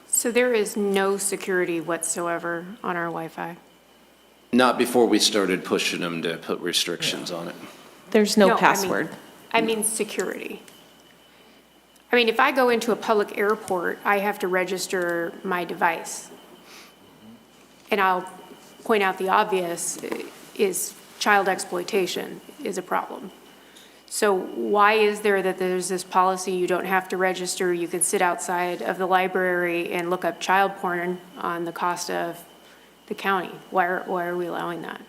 So there is no security whatsoever on our Wi-Fi? Not before we started pushing them to put restrictions on it. There's no password. I mean security. I mean, if I go into a public airport, I have to register my device. And I'll point out the obvious is child exploitation is a problem. So why is there that there's this policy you don't have to register, you can sit outside of the library and look up child porn on the cost of the county? Why are we allowing that?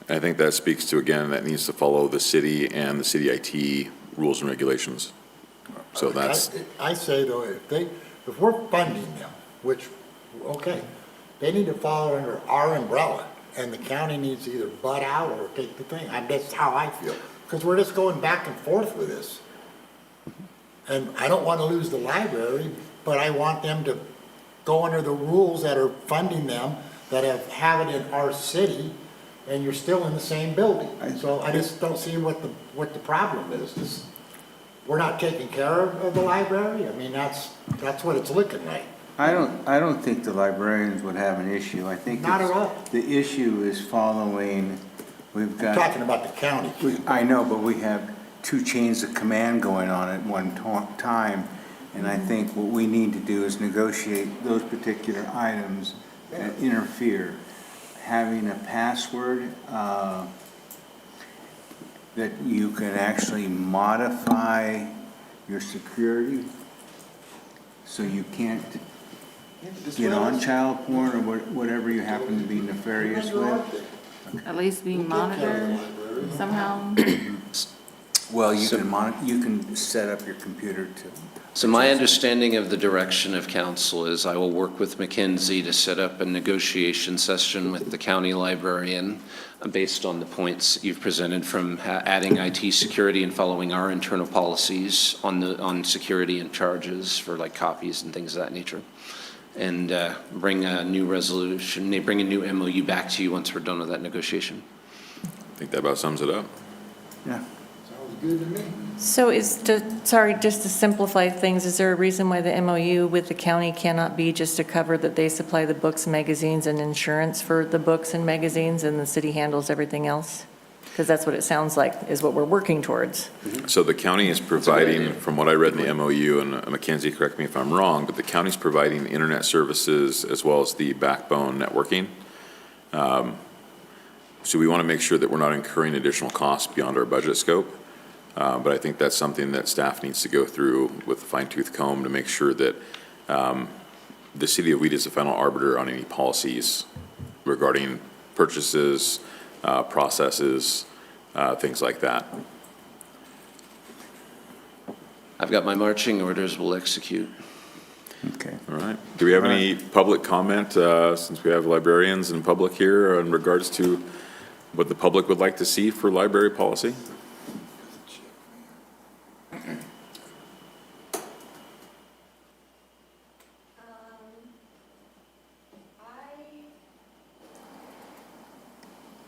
I think that speaks to, again, that needs to follow the city and the city IT rules and regulations. So that's, I say though, if we're funding them, which, okay, they need to fall under our umbrella, and the county needs to either butt out or take the thing. That's how I feel, because we're just going back and forth with this. And I don't want to lose the library, but I want them to go under the rules that are funding them, that have it in our city, and you're still in the same building. And so I just don't see what the problem is. We're not taking care of the library? I mean, that's what it's looking like. I don't think the librarians would have an issue. I think Not at all. the issue is following, we've I'm got. talking about the county. I know, but we have 2 chains of command going on at one time, and I think what we need to do is negotiate those particular items that interfere. Having a password that you can actually modify your security, so you can't get on child porn or whatever you happen to be nefarious with. At least being monitored somehow. Well, you can set up your computer to. So my understanding of the direction of council is I will work with McKinsey to set up a negotiation session with the county librarian based on the points you've presented from adding IT security and following our internal policies on security and charges for like copies and things of that nature. And bring a new resolution, bring a new MOU back to you once we're done with that negotiation. I think that about sums it up. Yeah. So sorry, just to simplify things, is there a reason why the MOU with the county cannot be just to cover that they supply the books, magazines, and insurance for the books and magazines, and the city handles everything else? Because that's what it sounds like, is what we're working towards. So the county is providing, from what I read in the MOU, and McKenzie, correct me if I'm wrong, but the county's providing internet services as well as the backbone networking. So we want to make sure that we're not incurring additional costs beyond our budget scope. But I think that's something that staff needs to go through with a fine-tooth comb to make sure that the city of Weed is the final arbiter on any policies regarding purchases, processes, things like that. I've got my marching orders, we'll execute. Okay. All right. Do we have any public comment, since we have librarians and public here, in regards to what the public would like to see for library policy?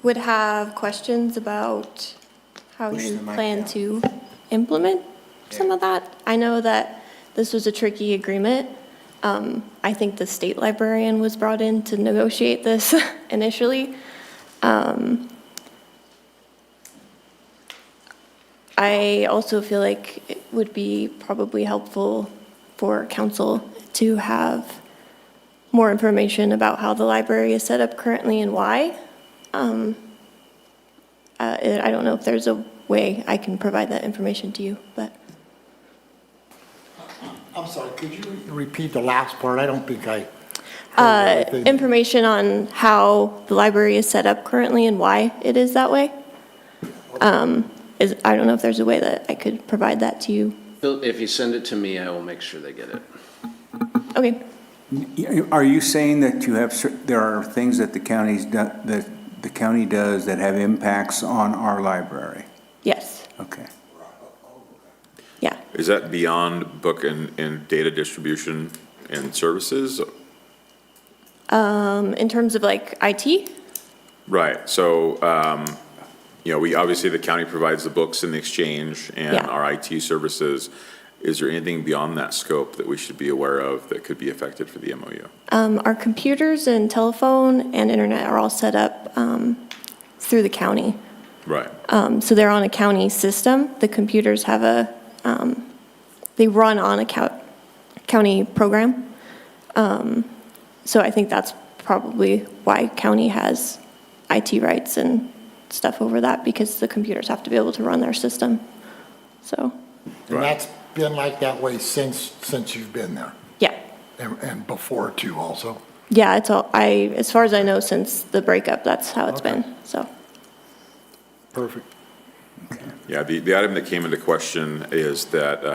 Would have questions about how Push you the mic plan down. to implement some of that. I know that this was a tricky agreement. I think the state librarian was brought in to negotiate this initially. I also feel like it would be probably helpful for council to have more information about how the library is set up currently and why. I don't know if there's a way I can provide that information to you, but. I'm sorry, could you repeat the last part? I don't think I heard everything. Information on how the library is set up currently and why it is that way. I don't know if there's a way that I could provide that to you. Phil, if you send it to me, I will make sure they get it. Okay. Are you saying that you have, there are things that the county does that have impacts on our library? Yes. Okay. Yeah. Is that beyond book and data distribution and services? In terms of like IT? Right, so, we, obviously, the county provides the books and the exchange and Yeah. our IT services. Is there anything beyond that scope that we should be aware of that could be affected for the MOU? Our computers and telephone and internet are all set up through the county. Right, So they're on a county system. The computers have they run on a county program. So I think that's probably why county has IT rights and stuff over that, because the computers have to be able to run their system. So, And that's been like that way since you've been there, yeah. and before too also? Yeah, it's all, as far as I know, since the breakup, that's how it's Okay. been, so. Perfect. yeah, the item that came into question is that,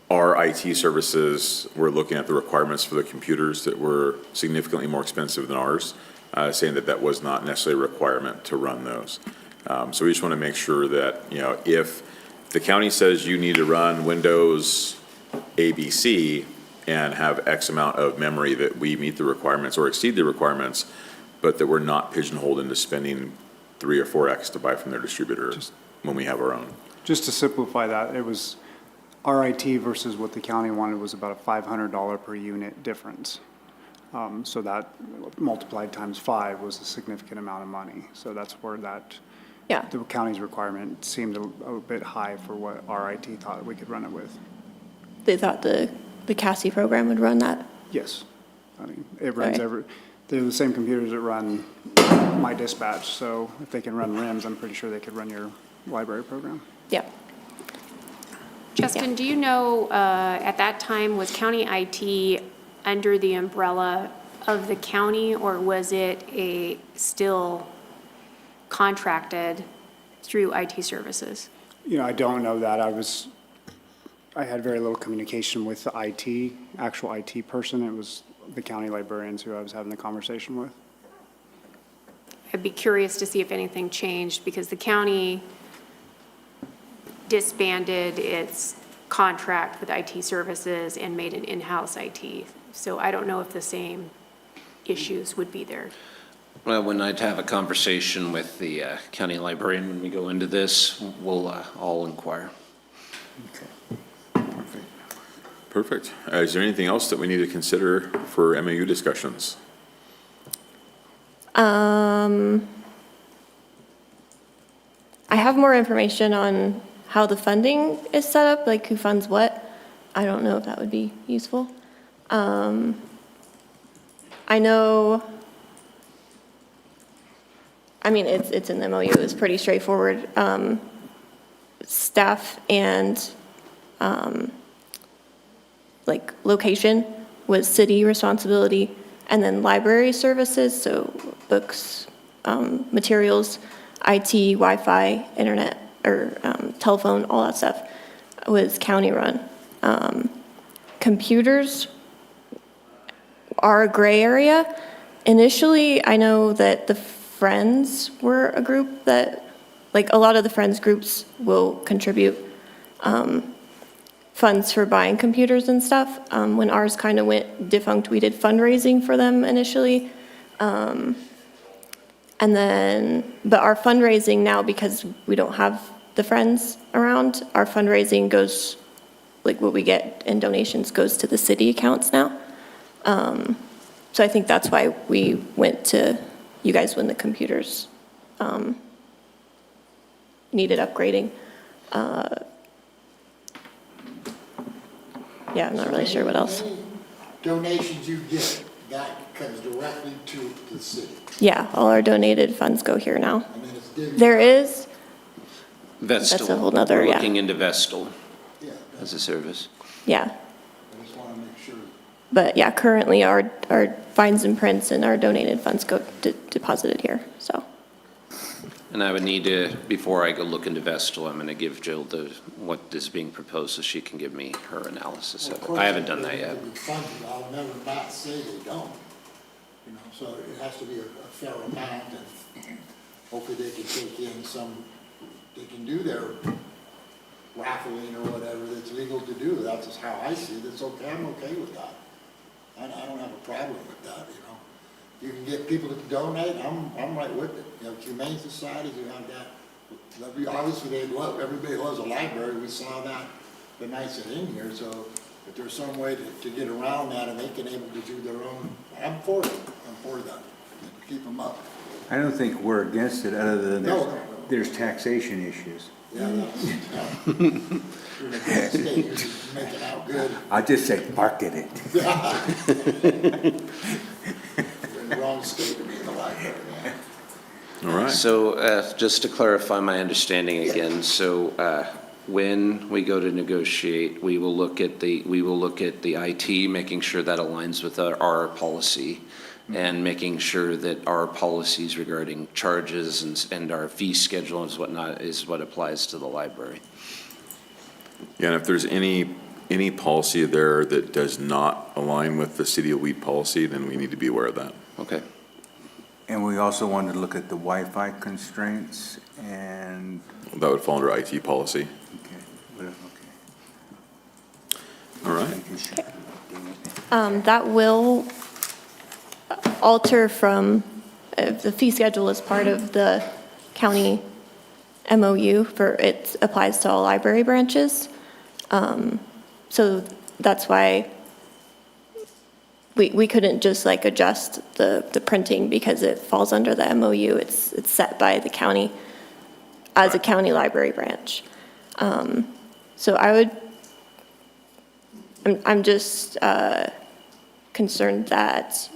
our IT services, we're looking at the requirements for the computers that were significantly more expensive than ours, saying that that was not necessarily a requirement to run those. So we just want to make sure that, if the county says you need to run Windows ABC and have X amount of memory, that we meet the requirements or exceed the requirements, but that we're not pigeonholed into spending 3 or 4X to buy from their distributor when we have our own. Just to simplify that, it was our IT versus what the county wanted was about a $500 per unit difference. So that multiplied times 5 was a significant amount of money. So that's where Yeah. the county's requirement seemed a bit high for what our IT thought we could run it with. They thought the CASI program would run that? Yes. I mean, it runs Okay. they're the same computers that run my dispatch. So if they can run RIMS, I'm pretty sure they could run your library program. Yeah. Justin, do you know, at that time, was county IT under the umbrella of the county, or was it still contracted through IT services? I don't know that. I had very little communication with the actual IT person. It was the county librarians who I was having the conversation with. I'd be curious to see if anything changed, because the county disbanded its contract with IT services and made an in-house IT. So I don't know if the same issues would be there. Well, when I'd have a conversation with the county librarian when we go into this, we'll all inquire. Perfect. Is there anything else that we need to consider for MAU discussions? I have more information on how the funding is set up, like who funds what. I don't know if that would be useful. I know, it's in the MOU, it's pretty straightforward. Staff and, location was city responsibility, and then library services, so books, materials, IT, Wi-Fi, internet, or telephone, all that stuff was county run. Computers are a gray area. Initially, I know that the Friends were a group that, a lot of the Friends groups will contribute funds for buying computers and stuff. When ours kind of went defunct, we did fundraising for them initially. But our fundraising now, because we don't have the Friends around, our fundraising goes, what we get in donations goes to the city accounts now. So I think that's why we went to you guys when the computers needed upgrading. Yeah, I'm not really sure what else. Any donations you get, that comes directly to the city. Yeah, all our donated funds go here now. And then it's divvied. There is, Vestal. That's a whole nother, We're yeah. looking into Vestal Yeah, as a service. yeah. I just want to make sure. But yeah, currently our fines and prints and our donated funds go deposited here, so. And I would need to, before I go look into Vestal, I'm going to give Jill what is being proposed so she can give me her analysis of it. I haven't done that yet. I'll never not say they don't, so it has to be a fair amount, and hopefully they can take in they can do their raffling or whatever that's legal to do. That's just how I see it. It's okay, I'm okay with that. I don't have a problem with that, You can get people to donate, I'm right with it. Humane societies who have that, obviously everybody loves a library. We saw that the nights it's in here, so if there's some way to get around that and they can able to do their own, I'm for it. I'm for that. Keep them up. I don't think we're against it, other than No. there's taxation issues. Yeah, you're in a good state, you're just making out good. I just say market it. You're in the wrong state to be in the library, man. All right. So just to clarify my understanding again, so when we go to negotiate, we will look at the IT, making sure that aligns with our policy, and making sure that our policies regarding charges and our fee schedule and whatnot is what applies to the library. Yeah, and if there's any policy there that does not align with the City of Weed policy, then we need to be aware of that. Okay. And we also wanted to look at the Wi-Fi constraints and, That would fall under IT policy. okay. All right. Making sure. That will alter from, the fee schedule is part of the county MOU it applies to all library branches. So that's why we couldn't just adjust the printing because it falls under the MOU. It's set by the county as a county library branch. So I'm just concerned that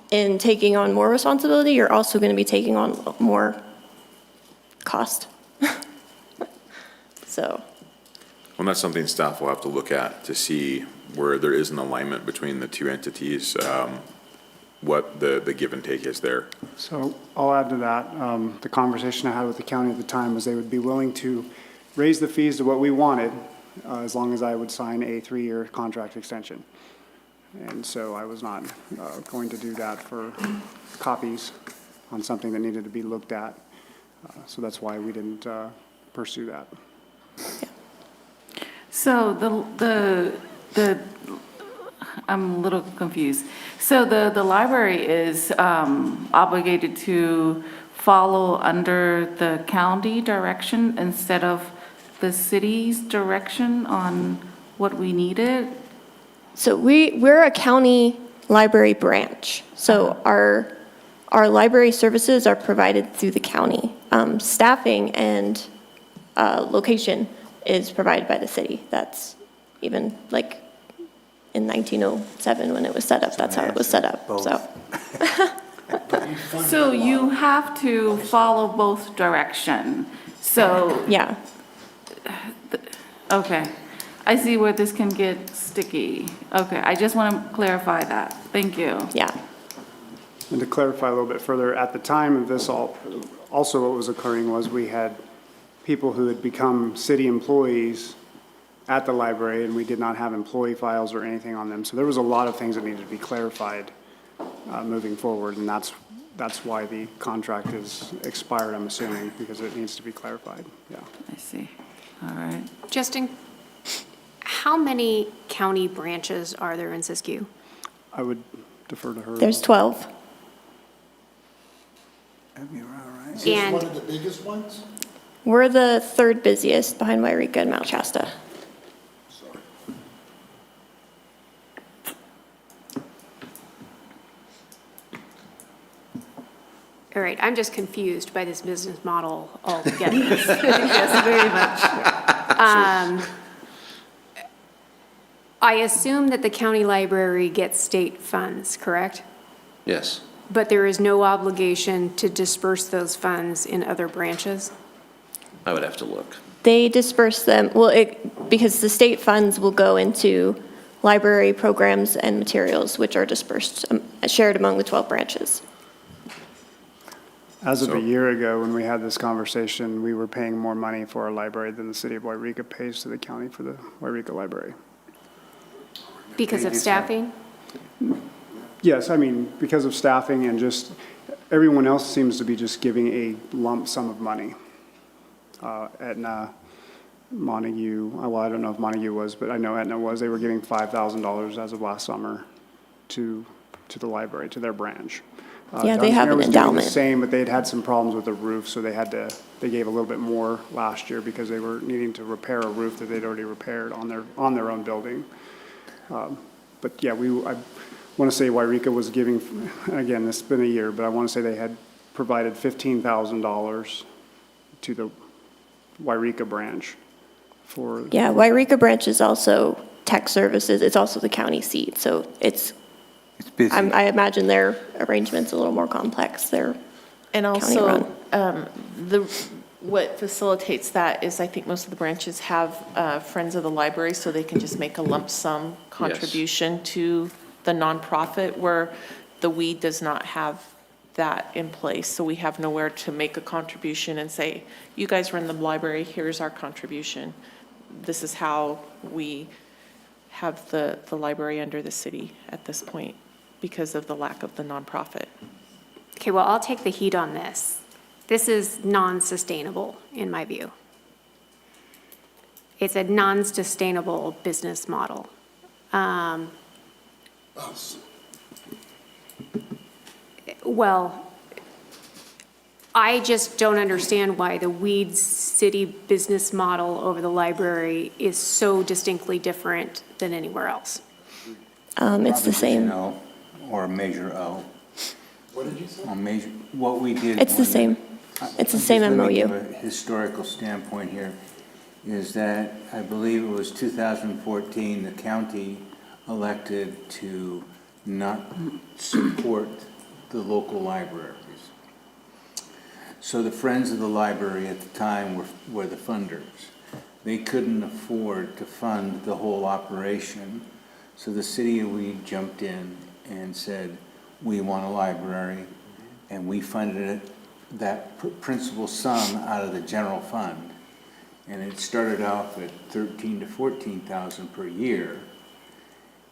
in taking on more responsibility, you're also going to be taking on more cost. So. Well, that's something staff will have to look at to see where there is an alignment between the two entities. what the give and take is there. So I'll add to that. The conversation I had with the county at the time was they would be willing to raise the fees to what we wanted, as long as I would sign a 3-year contract extension. And so I was not going to do that for copies on something that needed to be looked at. So that's why we didn't pursue that. So I'm a little confused. So the library is obligated to follow under the county direction instead of the city's direction on what we needed? So we're a county library branch. So our library services are provided through the county. Staffing and location is provided by the city. That's even like in 1907 when it was set up, that's how it was set up, so. So you have to follow both direction. So, Yeah, okay. I see where this can get sticky. Okay, I just want to clarify that. Thank you. yeah. And to clarify a little bit further, at the time of this also what was occurring was we had people who had become city employees at the library, and we did not have employee files or anything on them. So there was a lot of things that needed to be clarified moving forward, and that's why the contract is expired, I'm assuming, because it needs to be clarified, yeah. I see. All right. Justin, how many county branches are there in Siskiyou? I would defer to her. There's 12. That'd be all right. Is this And- one of the biggest ones? We're the third busiest behind Wairika and Mount Shasta. Sorry. All right, I'm just confused by this business model altogether. Yes, very much. I assume that the county library gets state funds, correct? Yes. But there is no obligation to disperse those funds in other branches? I would have to look. They disperse them, because the state funds will go into library programs and materials, which are dispersed, shared among the 12 branches. As of a year ago, when we had this conversation, we were paying more money for our library than the city of Wairika pays to the county for the Wairika Library. Because of staffing? Yes, I mean, because of staffing and just, everyone else seems to be just giving a lump sum of money. Aetna, Montague, well, I don't know if Montague was, but I know Aetna was, they were giving $5,000 as of last summer to the library, to their branch. Yeah, they have Dunsmuir an was doing endowment. the same, but they'd had some problems with the roof, so they gave a little bit more last year because they were needing to repair a roof that they'd already repaired on their own building. But yeah, I want to say Wairika was giving, again, it's been a year, but I want to say they had provided $15,000 to the Wairika branch for. Yeah, Wairika branch is also tech services. It's also the county seat, so It's busy. I imagine their arrangement's a little more complex. They're And county-run. also, what facilitates that is I think most of the branches have Friends of the Library, so they can just make a lump sum contribution to the nonprofit, where the WEED does not have that in place. So we have nowhere to make a contribution and say, you guys run the library, here's our contribution. This is how we have the library under the city at this point because of the lack of the nonprofit. Okay, well, I'll take the heat on this. This is non-sustainable, in my view. It's a non-sustainable business model. Well, I just don't understand why the Weeds City business model over the library is so distinctly different than anywhere else. It's the same. Proposition O, or Measure O. What did you say? On measure, what we did. It's the same. It's the same Let me MOU. give a historical standpoint here, is that I believe it was 2014, the county elected to not support the local libraries. So the Friends of the Library at the time were the funders. They couldn't afford to fund the whole operation, so the city of Weed jumped in and said, we want a library, and we funded it, that principal sum out of the general fund. And it started off at 13 to 14,000 per year,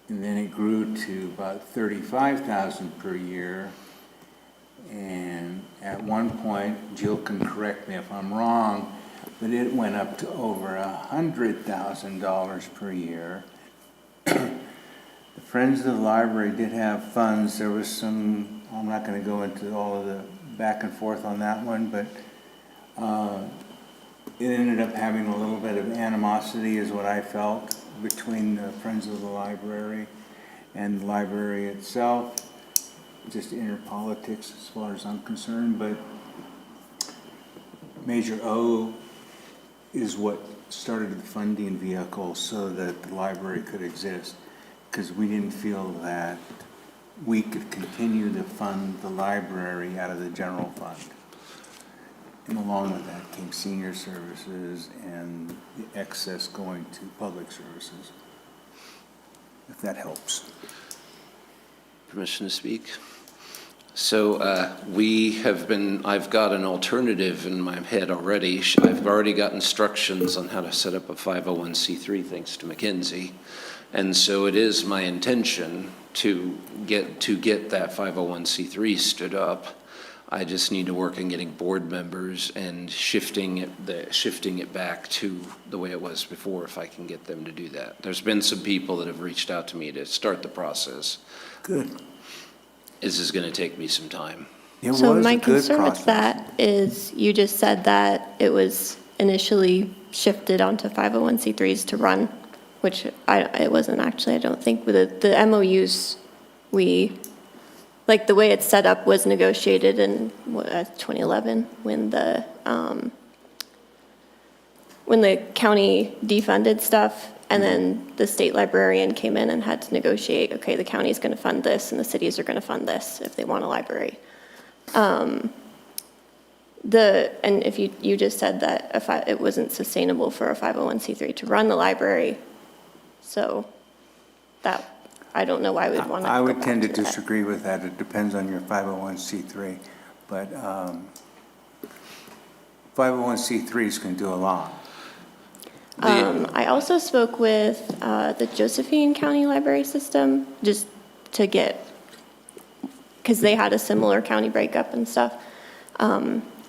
and then it grew to about 35,000 per year. And at one point, Jill can correct me if I'm wrong, but it went up to over $100,000 per year. The Friends of the Library did have funds. There was some, I'm not going to go into all of the back and forth on that one, but it ended up having a little bit of animosity, is what I felt, between the Friends of the Library and the library itself. Just inner politics as far as I'm concerned, but Measure O is what started the funding vehicle so that the library could exist, because we didn't feel that we could continue to fund the library out of the general fund. And along with that came senior services and the excess going to public services, if that helps. Permission to speak? So I've got an alternative in my head already. I've already got instructions on how to set up a 501c3 thanks to McKinsey. And so it is my intention to get that 501c3 stood up. I just need to work on getting board members and shifting it back to the way it was before, if I can get them to do that. There's been some people that have reached out to me to start the process. Good. This is going to take me some time. So my concern with that is you just said that it was initially shifted onto 501c3s to run, which it wasn't actually, I don't think. With the MOUs, like the way it's set up was negotiated in 2011 when the county defunded stuff, and then the state librarian came in and had to negotiate, okay, the county's going to fund this and the cities are going to fund this if they want a library. And if you just said that it wasn't sustainable for a 501c3 to run the library, so that, I don't know why we'd want to. I would tend to disagree with that. It depends on your 501c3, but 501c3s can do a lot. I also spoke with the Josephine County Library System just to get, because they had a similar county breakup and stuff.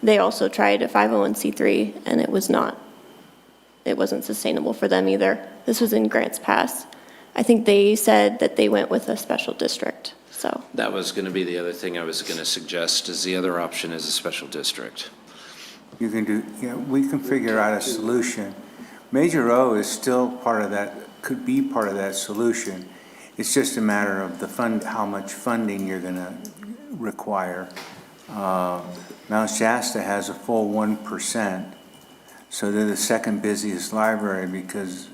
They also tried a 501c3 and it wasn't sustainable for them either. This was in Grants Pass. I think they said that they went with a special district, so. That was going to be the other thing I was going to suggest, is the other option is a special district. You can do, we can figure out a solution. Measure O is still part of that, could be part of that solution. It's just a matter of how much funding you're going to require. Mount Shasta has a full 1%, so they're the second busiest library because,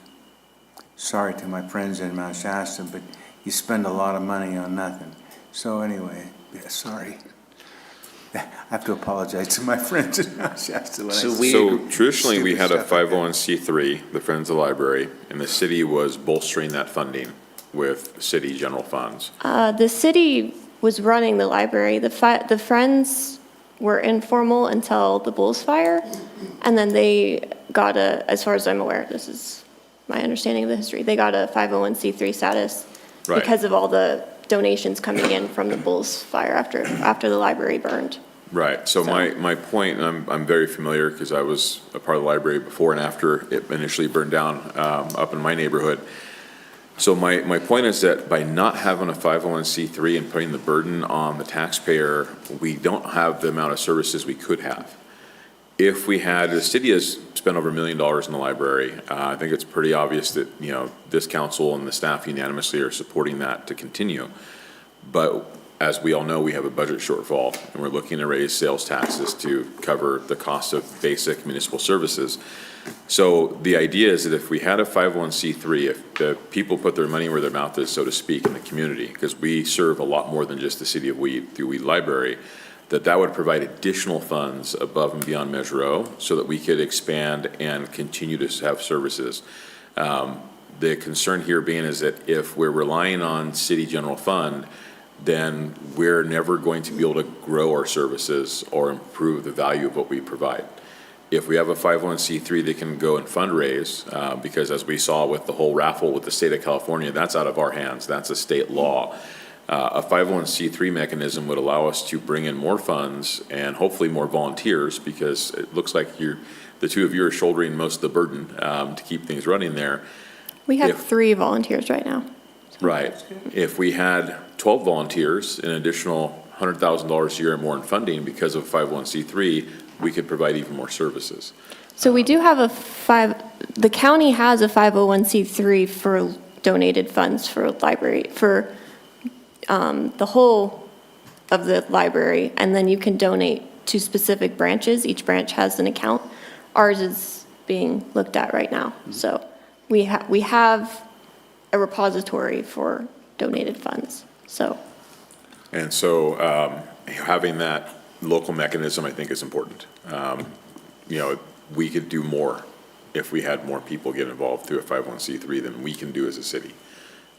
sorry to my friends in Mount Shasta, but you spend a lot of money on nothing. So anyway, sorry. I have to apologize to my friends in Mount Shasta. So traditionally, we had a 501c3, the Friends of the Library, and the city was bolstering that funding with city general funds. The city was running the library. The Friends were informal until the Bulls fire, and then they got as far as I'm aware, this is my understanding of the history, they got a 501c3 status because of all the donations coming in from the Bulls fire after the library burned. Right. So my point, and I'm very familiar because I was a part of the library before and after it initially burned down up in my neighborhood. So my point is that by not having a 501c3 and putting the burden on the taxpayer, we don't have the amount of services we could have. If we had, the city has spent over $1 million in the library. I think it's pretty obvious that, this council and the staff unanimously are supporting that to continue. But as we all know, we have a budget shortfall, and we're looking to raise sales taxes to cover the cost of basic municipal services. So the idea is that if we had a 501c3, if the people put their money where their mouth is, so to speak, in the community, because we serve a lot more than just the city of Weed through Weed Library, that would provide additional funds above and beyond Measure O so that we could expand and continue to have services. The concern here being is that if we're relying on city general fund, then we're never going to be able to grow our services or improve the value of what we provide. If we have a 501c3 that can go and fundraise, because as we saw with the whole raffle with the state of California, that's out of our hands, that's a state law. A 501c3 mechanism would allow us to bring in more funds and hopefully more volunteers, because it looks like the two of you are shouldering most of the burden to keep things running there. We have If- 3 volunteers right now. Right. If we had 12 volunteers, an additional $100,000 a year or more in funding because of 501c3, we could provide even more services. So we do have the county has a 501c3 for donated funds for library, for the whole of the library, and then you can donate to specific branches. Each branch has an account. Ours is being looked at right now. So we have a repository for donated funds, so. And so having that local mechanism, I think, is important. We could do more if we had more people get involved through a 501c3 than we can do as a city.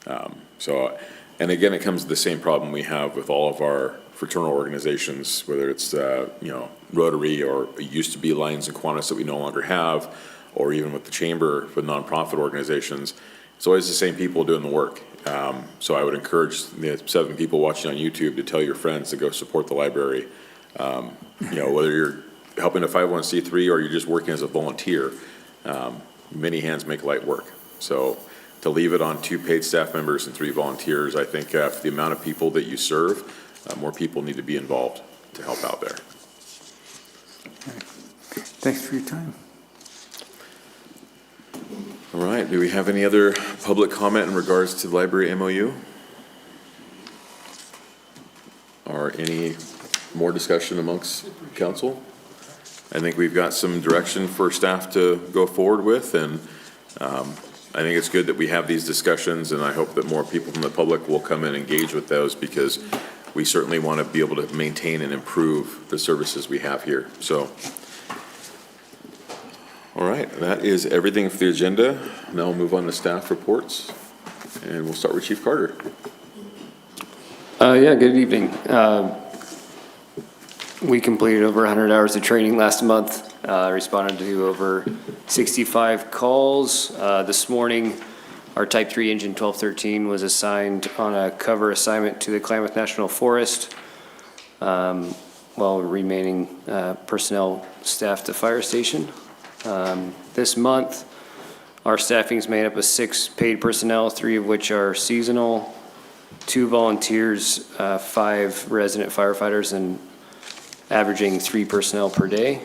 And again, it comes to the same problem we have with all of our fraternal organizations, whether it's, Rotary, or it used to be Lions and Kiwanis that we no longer have, or even with the chamber, with nonprofit organizations. It's always the same people doing the work. So I would encourage the 7 people watching on YouTube to tell your friends to go support the library. Whether you're helping a 501c3 or you're just working as a volunteer, many hands make light work. So to leave it on 2 paid staff members and 3 volunteers, I think for the amount of people that you serve, more people need to be involved to help out there. Thanks for your time. All right, do we have any other public comment in regards to the library MOU? Or any more discussion amongst council? I think we've got some direction for staff to go forward with, and I think it's good that we have these discussions, and I hope that more people from the public will come and engage with those, because we certainly want to be able to maintain and improve the services we have here. So, all right, that is everything for the agenda. Now we'll move on to staff reports, and we'll start with Chief Carter. Yeah, good evening. We completed over 100 hours of training last month, responded to over 65 calls. This morning, our Type 3 engine 1213 was assigned on a cover assignment to the Klamath National Forest, while remaining personnel staffed the fire station. This month, our staffing is made up of 6 paid personnel, 3 of which are seasonal, 2 volunteers, 5 resident firefighters, and averaging 3 personnel per day,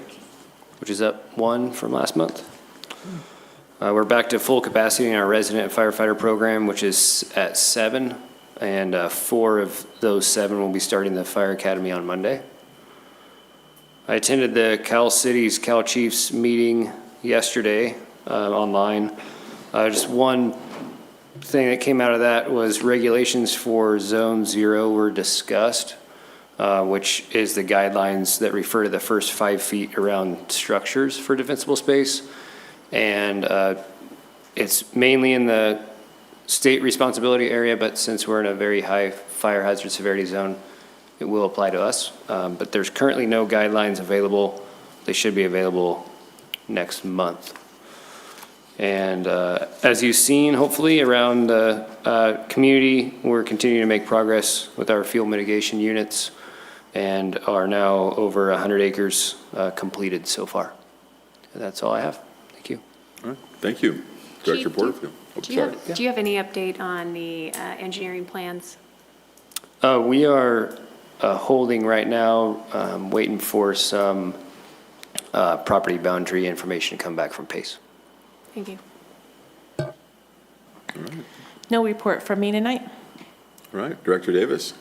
which is up 1 from last month. We're back to full capacity in our resident firefighter program, which is at 7, and 4 of those 7 will be starting the fire academy on Monday. I attended the Cal Cities Cal Chiefs meeting yesterday online. Just one thing that came out of that was regulations for Zone 0 were discussed, which is the guidelines that refer to the first 5 feet around structures for defensible space. And it's mainly in the state responsibility area, but since we're in a very high fire hazard severity zone, it will apply to us. But there's currently no guidelines available. They should be available next month. And as you've seen, hopefully, around the community, we're continuing to make progress with our fuel mitigation units and are now over 100 acres completed so far. And that's all I have. Thank you. All right, thank you. Director Chief, Porterfield. Do you have any update on the engineering plans? We are holding right now, waiting for some property boundary information to come back from PACE. Thank you. All right. No report from me tonight. All right, Director Davis.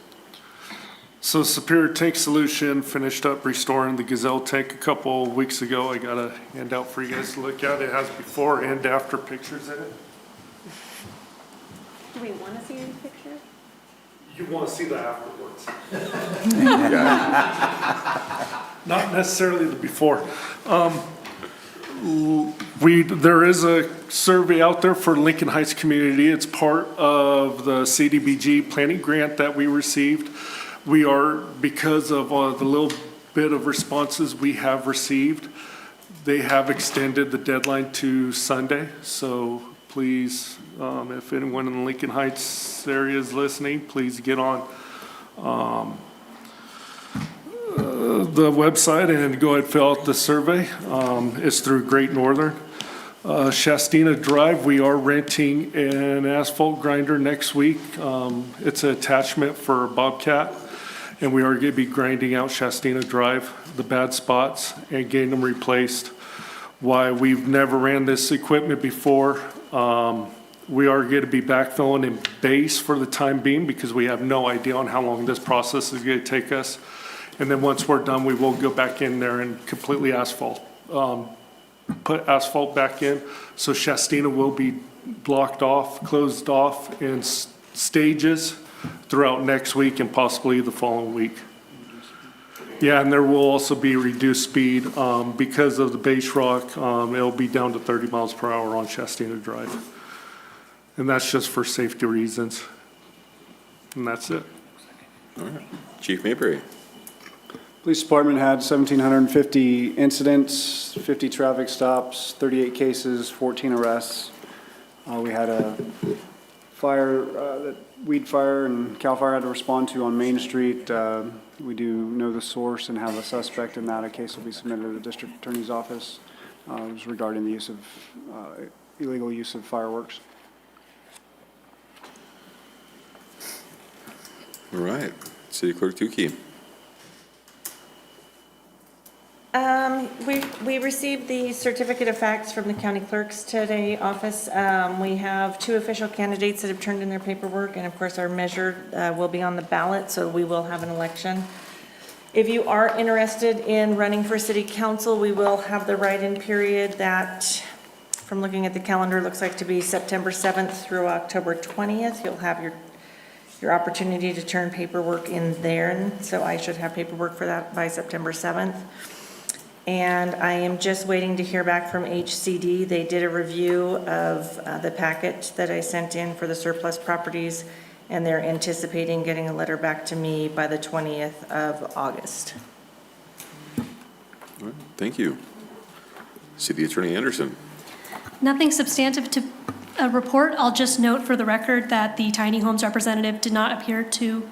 So Superior Tank Solution finished up restoring the Gazelle tank a couple weeks ago. I got a handout for you guys to look at. It has before and after pictures in it. Do we want to see any pictures? You want to see the afterwards. Yeah. Not necessarily the before. There is a survey out there for Lincoln Heights community. It's part of the CDBG planning grant that we received. We are, because of the little bit of responses we have received, they have extended the deadline to Sunday. So please, if anyone in the Lincoln Heights area is listening, please get on the website and go ahead and fill out the survey. It's through Great Northern. Shastina Drive, we are renting an asphalt grinder next week. It's an attachment for Bobcat, and we are going to be grinding out Shastina Drive, the bad spots, and getting them replaced. Why we've never ran this equipment before, we are going to be backfilling in base for the time being because we have no idea on how long this process is going to take us. And then once we're done, we will go back in there and completely put asphalt back in. So Shastina will be blocked off, closed off in stages throughout next week and possibly the following week. Yeah, and there will also be reduced speed because of the base rock. It'll be down to 30 miles per hour on Shastina Drive. And that's just for safety reasons. And that's it. All right. Chief Mayberry. Police Department had 1,750 incidents, 50 traffic stops, 38 cases, 14 arrests. We had a fire, weed fire and CAL FIRE had to respond to on Main Street. We do know the source and have a suspect in that. A case will be submitted to the district attorney's office. It was regarding the use of, illegal use of fireworks. All right. City Clerk Tukey. We received the certificate of facts from the county clerk's today office. We have 2 official candidates that have turned in their paperwork, and of course our measure will be on the ballot, so we will have an election. If you are interested in running for city council, we will have the write-in period that, from looking at the calendar, looks like to be September 7th through October 20th. You'll have your opportunity to turn paperwork in there, and so I should have paperwork for that by September 7th. And I am just waiting to hear back from HCD. They did a review of the packet that I sent in for the surplus properties, and they're anticipating getting a letter back to me by the 20th of August. All right. Thank you. City Attorney Anderson. Nothing substantive to report. I'll just note for the record that the tiny homes representative did not appear to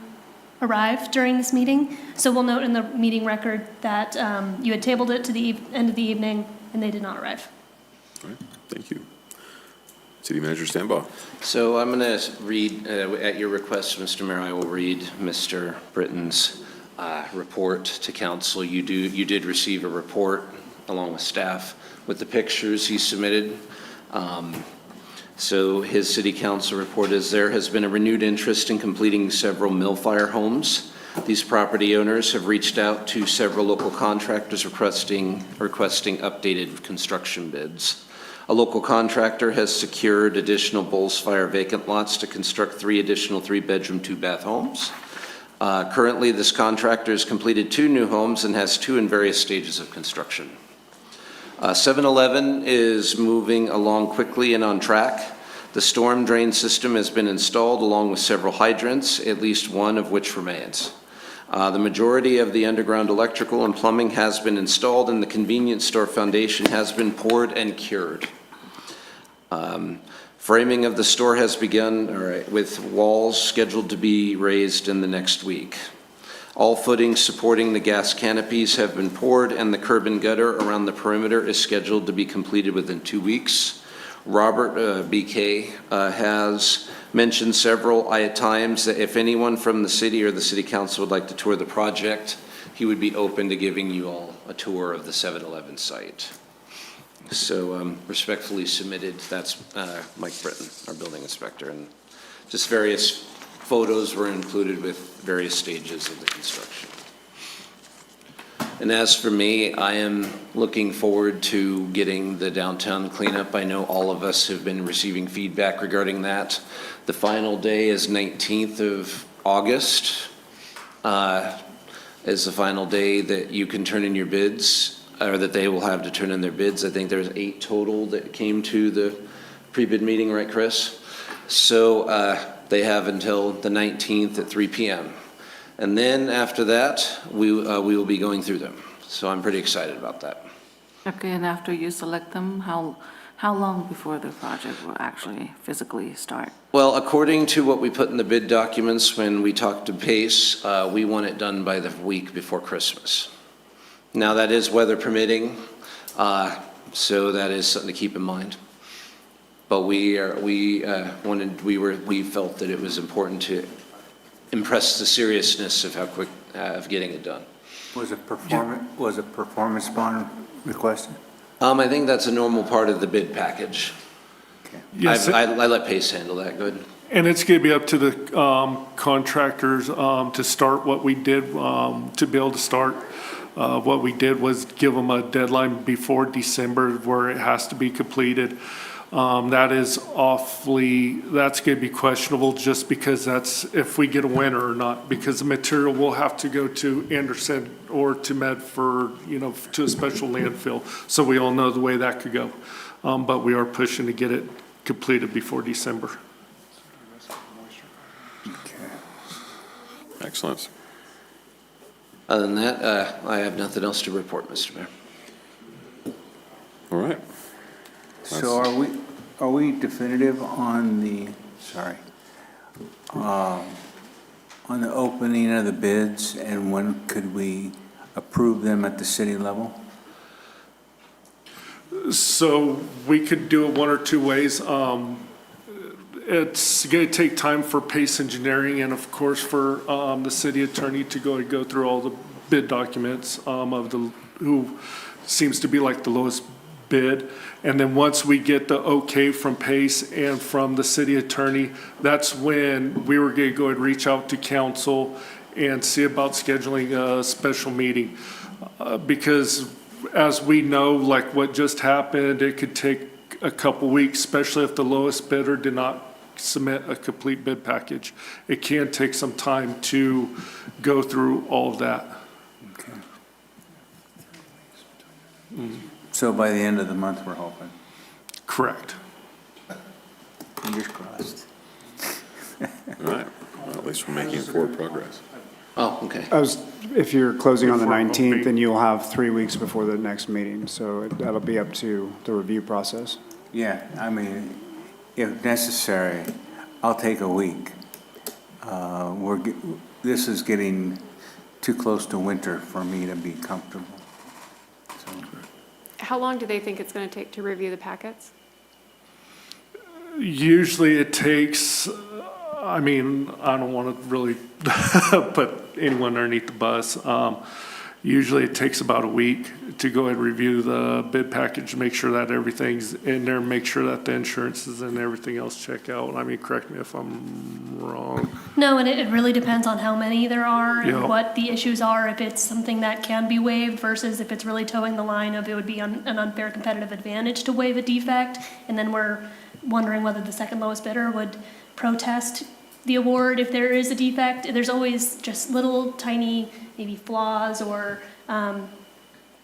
arrive during this meeting. So we'll note in the meeting record that you had tabled it to the end of the evening and they did not arrive. All right. Thank you. City Manager Stambaugh. So I'm going to read, at your request, Mr. Mayor, I will read Mr. Britton's report to council. You did receive a report along with staff with the pictures he submitted. So his city council report is there has been a renewed interest in completing several Millfire homes. These property owners have reached out to several local contractors requesting updated construction bids. A local contractor has secured additional Bulls Fire vacant lots to construct 3 additional 3-bedroom, 2-bath homes. Currently, this contractor has completed 2 new homes and has 2 in various stages of construction. 7-Eleven is moving along quickly and on track. The storm drain system has been installed along with several hydrants, at least one of which remains. The majority of the underground electrical and plumbing has been installed and the convenience store foundation has been poured and cured. Framing of the store has begun with walls scheduled to be raised in the next week. All footings supporting the gas canopies have been poured and the curb and gutter around the perimeter is scheduled to be completed within 2 weeks. Robert BK has mentioned several times that if anyone from the city or the city council would like to tour the project, he would be open to giving you all a tour of the 7-Eleven site. So respectfully submitted, that's Mike Britton, our building inspector, and just various photos were included with various stages of the construction. And as for me, I am looking forward to getting the downtown cleanup. I know all of us have been receiving feedback regarding that. The final day is 19th of August, is the final day that you can turn in your bids. or that they will have to turn in their bids. I think there's 8 total that came to the pre-bid meeting, right, Chris? So they have until the 19th at 3 p.m. And then after that, we will be going through them. So I'm pretty excited about that. Okay, and after you select them, how long before the project will actually physically start? Well, according to what we put in the bid documents when we talked to Pace, we want it done by the week before Christmas. Now, that is weather permitting, so that is something to keep in mind. But we felt that it was important to impress the seriousness of how quick, of getting it done. Was a performance bond requested? I think that's a normal part of the bid package. Yes, I let Pace handle that, good. and it's going to be up to the contractors to start what we did, to be able to start. What we did was give them a deadline before December where it has to be completed. That's going to be questionable just because that's if we get a winner or not, because the material will have to go to Anderson or to Medford, to a special landfill. So we all know the way that could go. But we are pushing to get it completed before December. Excellent. Other than that, I have nothing else to report, Mr. Mayor. All right. So are we definitive on on the opening of the bids, and when could we approve them at the city level? So we could do it one or two ways. It's going to take time for Pace Engineering and, of course, for the city attorney to go through all the bid documents of who seems to be like the lowest bid. And then once we get the okay from Pace and from the city attorney, that's when we were going to go and reach out to council and see about scheduling a special meeting. Because as we know, like what just happened, it could take a couple weeks, especially if the lowest bidder did not submit a complete bid package. It can take some time to go through all of that. Okay. So by the end of the month, we're hoping? Correct. Fingers crossed. All right. Well, at least we're making forward progress. Oh, okay. If you're closing on the Before 19th, then you'll have 3 weeks before the next meeting, so that'll be up to the review process. Yeah, I mean, if necessary, I'll take a week. This is getting too close to winter for me to be comfortable. So, How long do they think it's going to take to review the packets? Usually it takes, I don't want to really put anyone underneath the bus. Usually it takes about a week to go ahead and review the bid package, make sure that everything's in there, make sure that the insurances and everything else check out. Correct me if I'm wrong. No, and it really depends on how many there are and Yeah. what the issues are, if it's something that can be waived versus if it's really towing the line of it would be an unfair competitive advantage to waive a defect. And then we're wondering whether the second lowest bidder would protest the award if there is a defect. There's always just little tiny maybe flaws or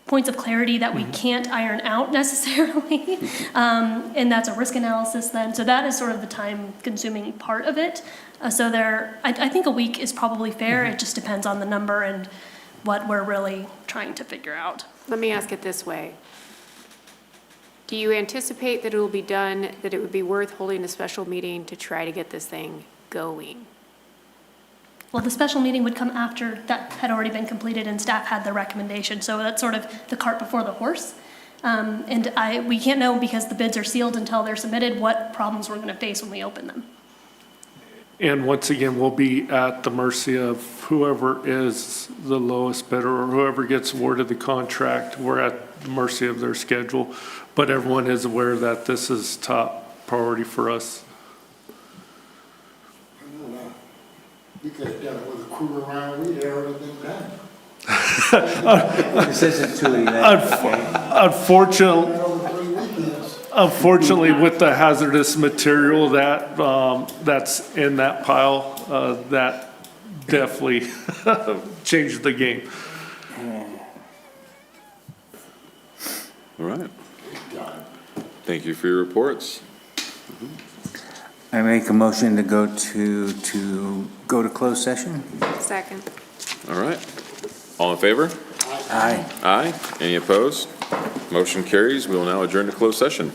points of clarity that we can't iron out necessarily. And that's a risk analysis then. So that is sort of the time-consuming part of it. I think a week is probably fair. It just depends on the number and what we're really trying to figure out. Let me ask it this way. Do you anticipate that it will be done, that it would be worth holding a special meeting to try to get this thing going? Well, the special meeting would come after that had already been completed and staff had the recommendation. So that's sort of the cart before the horse. We can't know because the bids are sealed until they're submitted what problems we're going to face when we open them. And once again, we'll be at the mercy of whoever is the lowest bidder or whoever gets awarded the contract. We're at the mercy of their schedule, but everyone is aware that this is top priority for us. You could have done it with a crew around, we'd already been done. This isn't too late. Unfortunately, with the hazardous material that's in that pile, that definitely changed the game. All right. Thank you for your reports. I make a motion to go to closed session? Second. All right. All in favor? Aye. Aye. Any opposed? Motion carries. We will now adjourn to closed session.